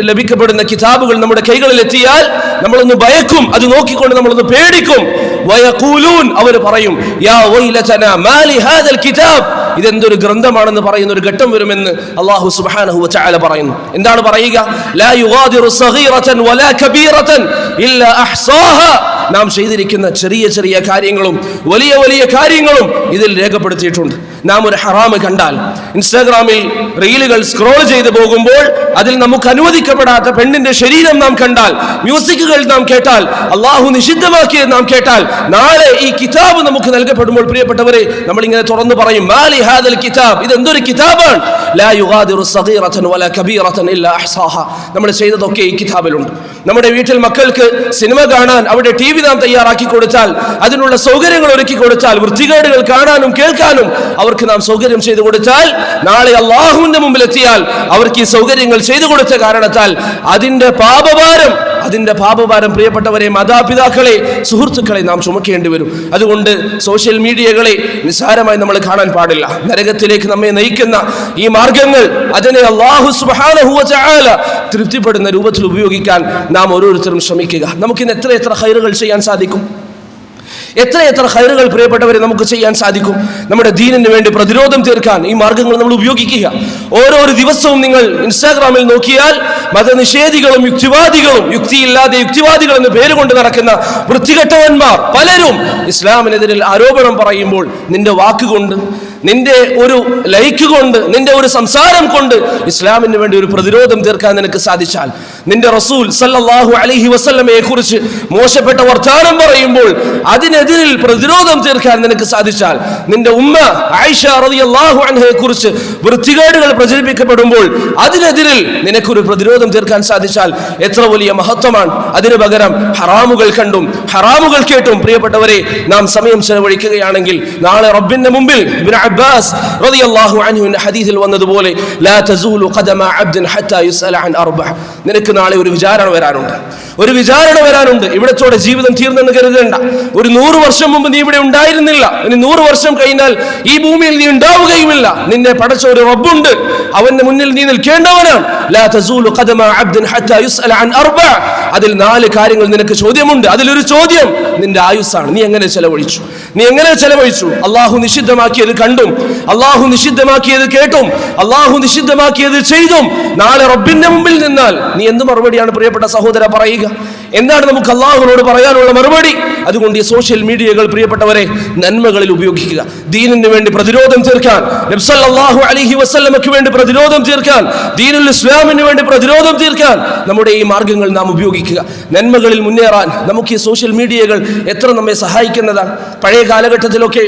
ലഭിക്കപ്പെടുന്ന കിതാബുകൾ നമ്മുടെ കൈകളിൽ എത്തിയാൽ നമ്മളൊന്ന് ഭയക്കും, അത് നോക്കിക്കൊണ്ട് നമ്മളൊന്ന് പേടിക്കും. വയഖൂലൂൻ, അവർ പറയും, യാ വൈലതനാ മാലി ഹാദൽ കിതാബ്, ഇതെന്തൊരു ഗ്രന്ഥമാണെന്ന് പറയുന്ന ഒരു ഘട്ടം വരുമെന്ന് അല്ലാഹു സുബ്ഹാനഹു വ തആല പറയുന്നു. എന്താണ് പറയുക? ലാ യുഗാദിറു സഗീറതൻ വലാ കബീറതൻ ഇല്ലാ അഹ്സാഹാ, നാം ചെയ്തിരിക്കുന്ന ചെറിയ ചെറിയ കാര്യങ്ങളും വലിയ വലിയ കാര്യങ്ങളും ഇതിൽ രേഖപ്പെടുത്തിയിട്ടുണ്ട്. നാം ഒരു ഹറാമ് കണ്ടാൽ, ഇൻസ്റ്റാഗ്രാമിൽ റീലുകൾ സ്ക്രോൾ ചെയ്തു പോകുമ്പോൾ അതിൽ നമുക്ക് അനുവദിക്കപ്പെടാത്ത പെണ്ണിന്റെ ശരീരം നാം കണ്ടാൽ, മ്യൂസിക്കുകൾ നാം കേട്ടാൽ, അള്ളാഹു നിഷിദ്ധമാക്കിയത് നാം കേട്ടാൽ, നാളെ ഈ കിതാബ് നമുക്ക് നൽകപ്പെടുമ്പോൾ പ്രിയപ്പെട്ടവരെ നമ്മൾ ഇങ്ങനെ തുറന്നു പറയും, മാലി ഹാദൽ കിതാബ്, ഇതെന്തൊരു കിതാബാണ്, ലാ യുഗാദിറു സഗീറതൻ വലാ കബീറതൻ ഇല്ലാ അഹ്സാഹാ. നമ്മൾ ചെയ്തതൊക്കെ ഈ കിതാബിലുണ്ട്. നമ്മുടെ വീട്ടിൽ മക്കൾക്ക് സിനിമ കാണാൻ അവിടെ TV നാം തയ്യാറാക്കി കൊടുത്താൽ, അതിനുള്ള സൗകര്യങ്ങൾ ഒരുക്കി കൊടുത്താൽ, വൃത്തികേടുകൾ കാണാനും കേൾക്കാനും അവർക്ക് നാം സൗകര്യം ചെയ്തു കൊടുത്താൽ, നാളെ അള്ളാഹുവിന്റെ മുമ്പിൽ എത്തിയാൽ അവർക്ക് ഈ സൗകര്യങ്ങൾ ചെയ്തു കൊടുത്ത കാരണത്താൽ അതിന്റെ പാപഭാരം പ്രിയപ്പെട്ടവരെ, മാതാപിതാക്കളെ, സുഹൃത്തുക്കളെ നാം ചുമക്കേണ്ടി വരും. അതുകൊണ്ട് സോഷ്യൽ മീഡിയകളെ നിസ്സാരമായി നമ്മൾ കാണാൻ പാടില്ല. നരകത്തിലേക്ക് നമ്മെ നയിക്കുന്ന ഈ മാർഗങ്ങൾ അതിനെ അല്ലാഹു സുബ്ഹാനഹു വ തആല തൃപ്തിപ്പെടുന്ന രൂപത്തിൽ ഉപയോഗിക്കാൻ നാം ഓരോരുത്തരും ശ്രമിക്കുക. നമുക്കിന്ന് എത്ര ഖൈറുകൾ ചെയ്യാൻ സാധിക്കും, എത്ര ഖൈറുകൾ പ്രിയപ്പെട്ടവരെ നമുക്ക് ചെയ്യാൻ സാധിക്കും. നമ്മുടെ ദീനിന് വേണ്ടി പ്രതിരോധം തീർക്കാൻ ഈ മാർഗങ്ങൾ നമ്മൾ ഉപയോഗിക്കുക. ഓരോ ദിവസവും നിങ്ങൾ ഇൻസ്റ്റാഗ്രാമിൽ നോക്കിയാൽ മതനിഷേധികളും യുക്തിയില്ലാതെ യുക്തിവാദികൾ എന്ന് പേരുകൊണ്ട് നടക്കുന്ന വൃത്തികെട്ടവന്മാർ പലരും ഇസ്ലാമിനെതിരെ ആരോപണം പറയുമ്പോൾ നിന്റെ വാക്കുകൊണ്ട്, നിന്റെ ഒരു ലൈക്ക് കൊണ്ട്, നിന്റെ ഒരു സംസാരം കൊണ്ട് ഇസ്ലാമിന് വേണ്ടി ഒരു പ്രതിരോധം തീർക്കാൻ നിനക്ക് സാധിച്ചാൽ, നിന്റെ റസൂൽ സല്ലല്ലാഹു അലൈഹി വസല്ലമയെ കുറിച്ച് മോശപ്പെട്ട വർത്താനം പറയുമ്പോൾ അതിനെതിരിൽ പ്രതിരോധം തീർക്കാൻ നിനക്ക് സാധിച്ചാൽ, നിന്റെ ഉമ്മ ആയിഷ റളിയല്ലാഹു അൻഹയെ കുറിച്ച് വൃത്തികേടുകൾ പ്രചരിപ്പിക്കപ്പെടുമ്പോൾ അതിനെതിരിൽ നിനക്കൊരു പ്രതിരോധം തീർക്കാൻ സാധിച്ചാൽ എത്ര വലിയ മഹത്വമാണ്. അതിനു പകരം ഹറാമുകൾ കണ്ടും ഹറാമുകൾ കേട്ടും പ്രിയപ്പെട്ടവരെ നാം സമയം ചെലവഴിക്കുകയാണെങ്കിൽ നാളെ റബ്ബിന്റെ മുമ്പിൽ ഇബ്നു അബ്ബാസ് റളിയല്ലാഹു അൻഹുവിന്റെ ഹദീസിൽ വന്നതുപോലെ ലാ തസൂലു ഖദമ അബ്ദിൻ ഹത്താ യുസ്അല അൻ അർബഅ. നിനക്ക് നാളെ ഒരു വിചാരണ വരാനുണ്ട്. ഇവിടത്തോടെ ജീവിതം തീർന്നെന്ന് കരുതേണ്ട. ഒരു 100 വർഷം മുമ്പ് നീ ഇവിടെ ഉണ്ടായിരുന്നില്ല, ഇനി 100 വർഷം കഴിഞ്ഞാൽ ഈ ഭൂമിയിൽ നീ ഉണ്ടാവുകയുമില്ല. നിന്നെ പടച്ച ഒരു റബ്ബുണ്ട്, അവന്റെ മുന്നിൽ നീ നിൽക്കേണ്ടവനാണ്. ലാ തസൂലു ഖദമ അബ്ദിൻ ഹത്താ യുസ്അല അൻ അർബഅ. അതിൽ 4 കാര്യങ്ങൾ നിനക്ക് ചോദ്യമുണ്ട്. അതിലൊരു ചോദ്യം നിന്റെ ആയുസ്സാണ്. നീ എങ്ങനെ ചെലവഴിച്ചു? അള്ളാഹു നിഷിദ്ധമാക്കിയത് കണ്ടും, അള്ളാഹു നിഷിദ്ധമാക്കിയത് കേട്ടും, അള്ളാഹു നിഷിദ്ധമാക്കിയത് ചെയ്തും നാളെ റബ്ബിന്റെ മുമ്പിൽ നിന്നാൽ നീ എന്ത് മറുപടിയാണ് പ്രിയപ്പെട്ട സഹോദര പറയുക? എന്താണ് നമുക്ക് അള്ളാഹുവിനോട് പറയാനുള്ള മറുപടി? അതുകൊണ്ട് ഈ സോഷ്യൽ മീഡിയകൾ പ്രിയപ്പെട്ടവരെ നന്മകളിൽ ഉപയോഗിക്കുക. ദീനിന് വേണ്ടി പ്രതിരോധം തീർക്കാൻ, നബി സല്ലല്ലാഹു അലൈഹി വസല്ലമയ്ക്ക് വേണ്ടി പ്രതിരോധം തീർക്കാൻ, ദീനുൽ ഇസ്ലാമിന് വേണ്ടി പ്രതിരോധം തീർക്കാൻ നമ്മുടെ ഈ മാർഗങ്ങൾ നാം ഉപയോഗിക്കുക. നന്മകളിൽ മുന്നേറാൻ നമുക്ക് ഈ സോഷ്യൽ മീഡിയകൾ എത്ര നമ്മെ സഹായിക്കുന്നതാണ്. പഴയ കാലഘട്ടത്തിലൊക്കെ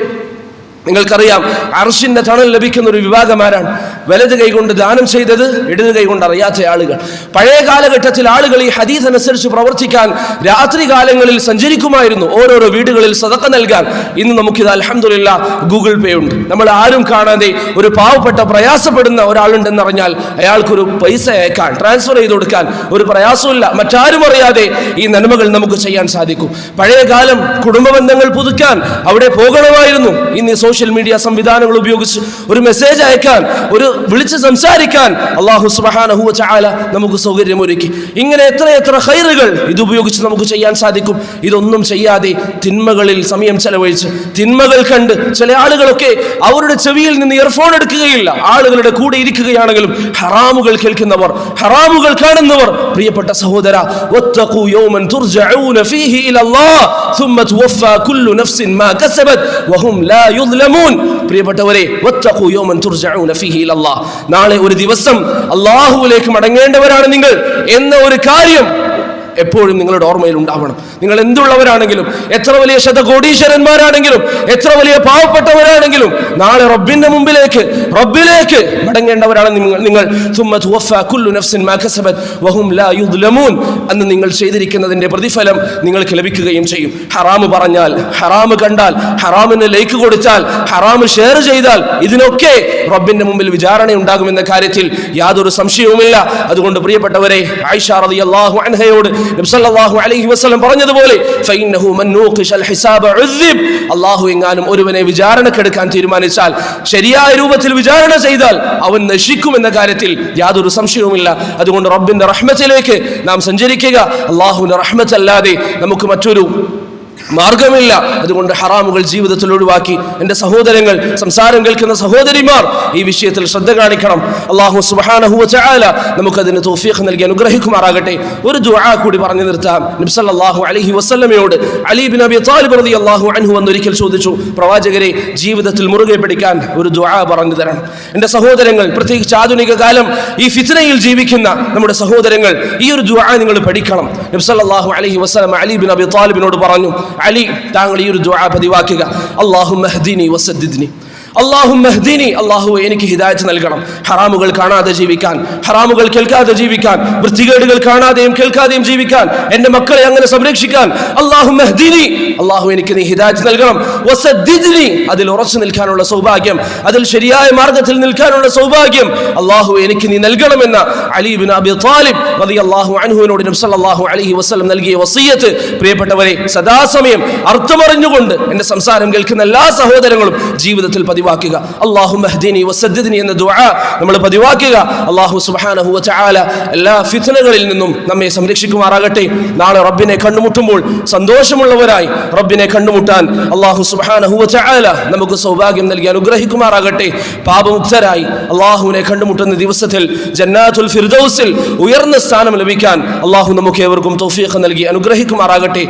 നിങ്ങൾക്കറിയാം, അർശിന്റെ തണൽ ലഭിക്കുന്ന ഒരു വിഭാഗമാരാണ് വലത് കൈകൊണ്ട് ദാനം ചെയ്തത്, ഇടത് കൈകൊണ്ട് അറിയാത്ത ആളുകൾ. പഴയ കാലഘട്ടത്തിൽ ആളുകൾ ഈ ഹദീസ് അനുസരിച്ച് പ്രവർത്തിക്കാൻ രാത്രി കാലങ്ങളിൽ സഞ്ചരിക്കുമായിരുന്നു, ഓരോരോ വീടുകളിൽ സദഖ നൽകാൻ. ഇന്ന് നമുക്കിത് അൽഹംദുലില്ലാ ഗൂഗിൾ പേ ഉണ്ട്. നമ്മൾ ആരും കാണാതെ ഒരു പാവപ്പെട്ട പ്രയാസപ്പെടുന്ന ഒരാളുണ്ടെന്നറിഞ്ഞാൽ അയാൾക്കൊരു പൈസ അയക്കാൻ, ട്രാൻസ്ഫർ ചെയ്ത് കൊടുക്കാൻ ഒരു പ്രയാസമില്ല. മറ്റാരും അറിയാതെ ഈ നന്മകൾ നമുക്ക് ചെയ്യാൻ സാധിക്കും. പഴയ കാലം കുടുംബ ബന്ധങ്ങൾ പുതുക്കാൻ അവിടെ പോകണമായിരുന്നു. ഇന്ന് സോഷ്യൽ മീഡിയ സംവിധാനങ്ങൾ ഉപയോഗിച്ച് ഒരു മെസ്സേജ് അയക്കാൻ, ഒരു വിളിച്ച് സംസാരിക്കാൻ അല്ലാഹു സുബ്ഹാനഹു വ തആല നമുക്ക് സൗകര്യമൊരുക്കി. ഇങ്ങനെ എത്ര ഖൈറുകൾ ഇത് ഉപയോഗിച്ച് നമുക്ക് ചെയ്യാൻ സാധിക്കും. ഇതൊന്നും ചെയ്യാതെ തിന്മകളിൽ സമയം ചെലവഴിച്ച് തിന്മകൾ കണ്ട് ചില ആളുകളൊക്കെ അവരുടെ ചെവിയിൽ നിന്ന് ഇയർഫോൺ എടുക്കുകയില്ല, ആളുകളുടെ കൂടെ ഇരിക്കുകയാണെങ്കിലും ഹറാമുകൾ കേൾക്കുന്നവർ, ഹറാമുകൾ കാണുന്നവർ. പ്രിയപ്പെട്ട സഹോദര, വത്തഖൂ യൗമൻ തുർജഊന ഫീഹി ഇലല്ലാഹ് സുമ്മ തുവഫാ കുല്ലു നഫ്സിൻ മാ കസബത് വഹും ലാ യുദ്ലമൂൻ. പ്രിയപ്പെട്ടവരെ, വത്തഖൂ യൗമൻ തുർജഊന ഫീഹി ഇലല്ലാഹ്, നാളെ ഒരു ദിവസം അല്ലാഹുവിലേക്ക് മടങ്ങേണ്ടവരാണ് നിങ്ങൾ എന്ന ഒരു കാര്യം എപ്പോഴും നിങ്ങളുടെ ഓർമ്മയിൽ ഉണ്ടാവണം. നിങ്ങൾ എന്തുള്ളവരാണെങ്കിലും, എത്ര വലിയ ശതകോടീശ്വരന്മാരാണെങ്കിലും, എത്ര വലിയ പാവപ്പെട്ടവരാണെങ്കിലും നാളെ റബ്ബിന്റെ മുമ്പിലേക്ക് റബ്ബിലേക്ക് മടങ്ങേണ്ടവരാണ് നിങ്ങൾ. സുമ്മ തുവഫാ കുല്ലു നഫ്സിൻ മാ കസബത് വഹും ലാ യുദ്ലമൂൻ. അന്ന് നിങ്ങൾ ചെയ്തിരിക്കുന്നതിന്റെ പ്രതിഫലം നിങ്ങൾക്ക് ലഭിക്കുകയും ചെയ്യും. ഹറാമ് പറഞ്ഞാൽ, ഹറാമ് കണ്ടാൽ, ഹറാമിന് ലൈക്ക് കൊടുത്താൽ, ഹറാമ് ഷെയർ ചെയ്താൽ ഇതിനൊക്കെ റബ്ബിന്റെ മുമ്പിൽ വിചാരണ ഉണ്ടാകുമെന്ന കാര്യത്തിൽ യാതൊരു സംശയവുമില്ല. അതുകൊണ്ട് പ്രിയപ്പെട്ടവരെ, ആയിഷ റളിയല്ലാഹു അൻഹയോട് നബി സല്ലല്ലാഹു അലൈഹി വസല്ലം പറഞ്ഞതുപോലെ ഫഇന്നഹു മൻ നൂഖിശൽ ഹിസാബ ഉദ്ദിബ്, അല്ലാഹു എങ്ങാനും ഒരുവനെ വിചാരണക്കെടുക്കാൻ തീരുമാനിച്ചാൽ, ശരിയായ രൂപത്തിൽ വിചാരണ ചെയ്താൽ അവൻ നശിക്കുമെന്ന കാര്യത്തിൽ യാതൊരു സംശയവുമില്ല. അതുകൊണ്ട് റബ്ബിന്റെ റഹ്മത്തിലേക്ക് നാം സഞ്ചരിക്കുക. അല്ലാഹുവിന്റെ റഹ്മത്തല്ലാതെ നമുക്ക് മറ്റൊരു മാർഗമില്ല. അതുകൊണ്ട് ഹറാമുകൾ ജീവിതത്തിൽ ഒഴിവാക്കി എൻ്റെ സഹോദരങ്ങൾ, സംസാരം കേൾക്കുന്ന സഹോദരിമാർ ഈ വിഷയത്തിൽ ശ്രദ്ധ കാണിക്കണം. അല്ലാഹു സുബ്ഹാനഹു വ തആല നമുക്കതിന് തൗഫീഖ് നൽകി അനുഗ്രഹിക്കുമാറാകട്ടെ. ഒരു ദുആ കൂടി പറഞ്ഞു നിർത്താം. നബി സല്ലല്ലാഹു അലൈഹി വസല്ലമയോട് അലി ഇബ്നു അബി ത്വാലിബ് റളിയല്ലാഹു അൻഹു ഒരിക്കൽ ചോദിച്ചു, പ്രവാചകരെ, ജീവിതത്തിൽ മുറുകെ പിടിക്കാൻ ഒരു ദുആ പറഞ്ഞു തരണം. എൻ്റെ സഹോദരങ്ങൾ, പ്രത്യേകിച്ച് ആധുനിക കാലം ഈ ഫിത്നയിൽ ജീവിക്കുന്ന നമ്മുടെ സഹോദരങ്ങൾ, ഈ ഒരു ദുആ നിങ്ങൾ പഠിക്കണം. നബി സല്ലല്ലാഹു അലൈഹി വസല്ലം അലി ഇബ്നു അബി ത്വാലിബിനോട് പറഞ്ഞു, അലി, താങ്കൾ ഈ ഒരു ദുആ പതിവാക്കുക. അല്ലാഹുമ്മ ഹ്ദിനി വസദ്ദിദ്നി, അല്ലാഹുമ്മ ഹ്ദിനി, അല്ലാഹുവേ എനിക്ക് ഹിദായത്ത് നൽകണം. ഹറാമുകൾ കാണാതെ ജീവിക്കാൻ, ഹറാമുകൾ കേൾക്കാതെ ജീവിക്കാൻ, വൃത്തികേടുകൾ കാണാതെയും കേൾക്കാതെയും ജീവിക്കാൻ, എൻ്റെ മക്കളെ അങ്ങനെ സംരക്ഷിക്കാൻ അല്ലാഹുമ്മ ഹ്ദിനി, അല്ലാഹു എനിക്ക് നീ ഹിദായത്ത് നൽകണം. വസദ്ദിദ്നി, അതിൽ ഉറച്ചു നിൽക്കാനുള്ള സൗഭാഗ്യം, അതിൽ ശരിയായ മാർഗത്തിൽ നിൽക്കാനുള്ള സൗഭാഗ്യം അല്ലാഹു എനിക്ക് നീ നൽകണമെന്ന അലി ഇബ്നു അബി ത്വാലിബ് റളിയല്ലാഹു അൻഹുവിനോട് നബി സല്ലല്ലാഹു അലൈഹി വസല്ലം നൽകിയ വസിയ്യത്ത് പ്രിയപ്പെട്ടവരെ സദാസമയം അർത്ഥമറിഞ്ഞുകൊണ്ട് എൻ്റെ സംസാരം കേൾക്കുന്ന എല്ലാ സഹോദരങ്ങളും ജീവിതത്തിൽ പതിവാക്കുക. അല്ലാഹുമ്മ ഹ്ദിനി വസദ്ദിദ്നി എന്ന ദുആ നമ്മൾ പതിവാക്കുക. അല്ലാഹു സുബ്ഹാനഹു വ തആല എല്ലാ ഫിത്നകളിൽ നിന്നും നമ്മെ സംരക്ഷിക്കുമാറാകട്ടെ. നാളെ റബ്ബിനെ കണ്ടുമുട്ടുമ്പോൾ സന്തോഷമുള്ളവരായി റബ്ബിനെ കണ്ടുമുട്ടാൻ അല്ലാഹു സുബ്ഹാനഹു വ തആല നമുക്ക് സൗഭാഗ്യം നൽകി അനുഗ്രഹിക്കുമാറാകട്ടെ. പാപമുക്തരായി അല്ലാഹുവിനെ കണ്ടുമുട്ടുന്ന ദിവസത്തിൽ ജന്നാത്തുൽ ഫിർദൗസിൽ ഉയർന്ന സ്ഥാനം ലഭിക്കാൻ അല്ലാഹു നമുക്ക് ഏവർക്കും തൗഫീഖ് നൽകി അനുഗ്രഹിക്കുമാറാകട്ടെ.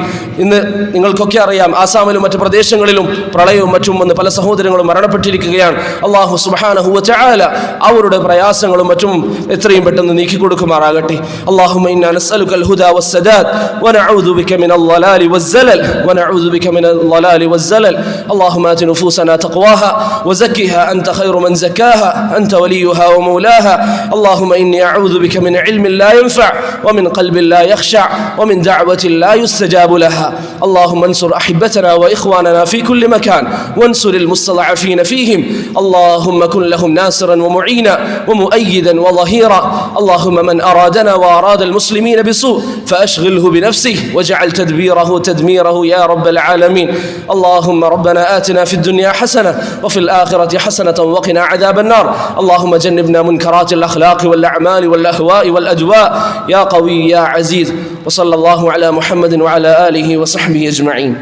ഇന്ന് നിങ്ങൾക്കൊക്കെ അറിയാം, ആസാമിലും മറ്റു പ്രദേശങ്ങളിലും പ്രളയവും മറ്റും വന്ന് പല സഹോദരങ്ങളും മരണപ്പെട്ടിരിക്കുകയാണ്. അല്ലാഹു സുബ്ഹാനഹു വ തആല അവരുടെ പ്രയാസങ്ങളും മറ്റും എത്രയും പെട്ടെന്ന് നീക്കി കൊടുക്കുമാറാകട്ടെ. അല്ലാഹുമ്മ ഇന്നാ നസ്അലുകൽ ഹുദാ വസ്സദാദ് വനഊദു ബിക മിനൽ ളലാലി വസ്സലൽ വനഊദു ബിക മിനൽ ളലാലി വസ്സലൽ. അല്ലാഹുമ്മ ആതി നുഫൂസനാ തഖ്വാഹാ വസക്കിഹാ അൻത ഖൈറു മൻ സക്കാഹാ അൻത വലിയുഹാ വമൗലാഹാ. അല്ലാഹുമ്മ ഇന്നി അഊദു ബിക മിൻ ഇൽമിൻ ലാ യൻഫഅ വമിൻ ഖൽബിൻ ലാ യഖ്ശഅ വമിൻ ദഅവത്തിൻ ലാ യുസ്തജാബു ലഹാ. അല്ലാഹുമ്മ അൻസുർ അഹിബ്ബതനാ വഇഖ്വാനനാ ഫീ കുല്ലി മകാൻ വൻസുരിൽ മുസ്തദഅഫീന ഫീഹിം. اللهم كن لهم ناصرا ومعينا ومؤيدا وظهيرا. اللهم من أرادنا وأراد المسلمين بسوء فأشغله بنفسه واجعل تدبيره تدميره يا رب العالمين. اللهم ربنا آتنا في الدنيا حسنة وفي الآخرة حسنة وقنا عذاب النار. اللهم جنبنا منكرات الأخلاق والأعمال والأهواء والأدواء يا قوي يا عزيز. وصلى الله على محمد وعلى آله وصحبه أجمعين.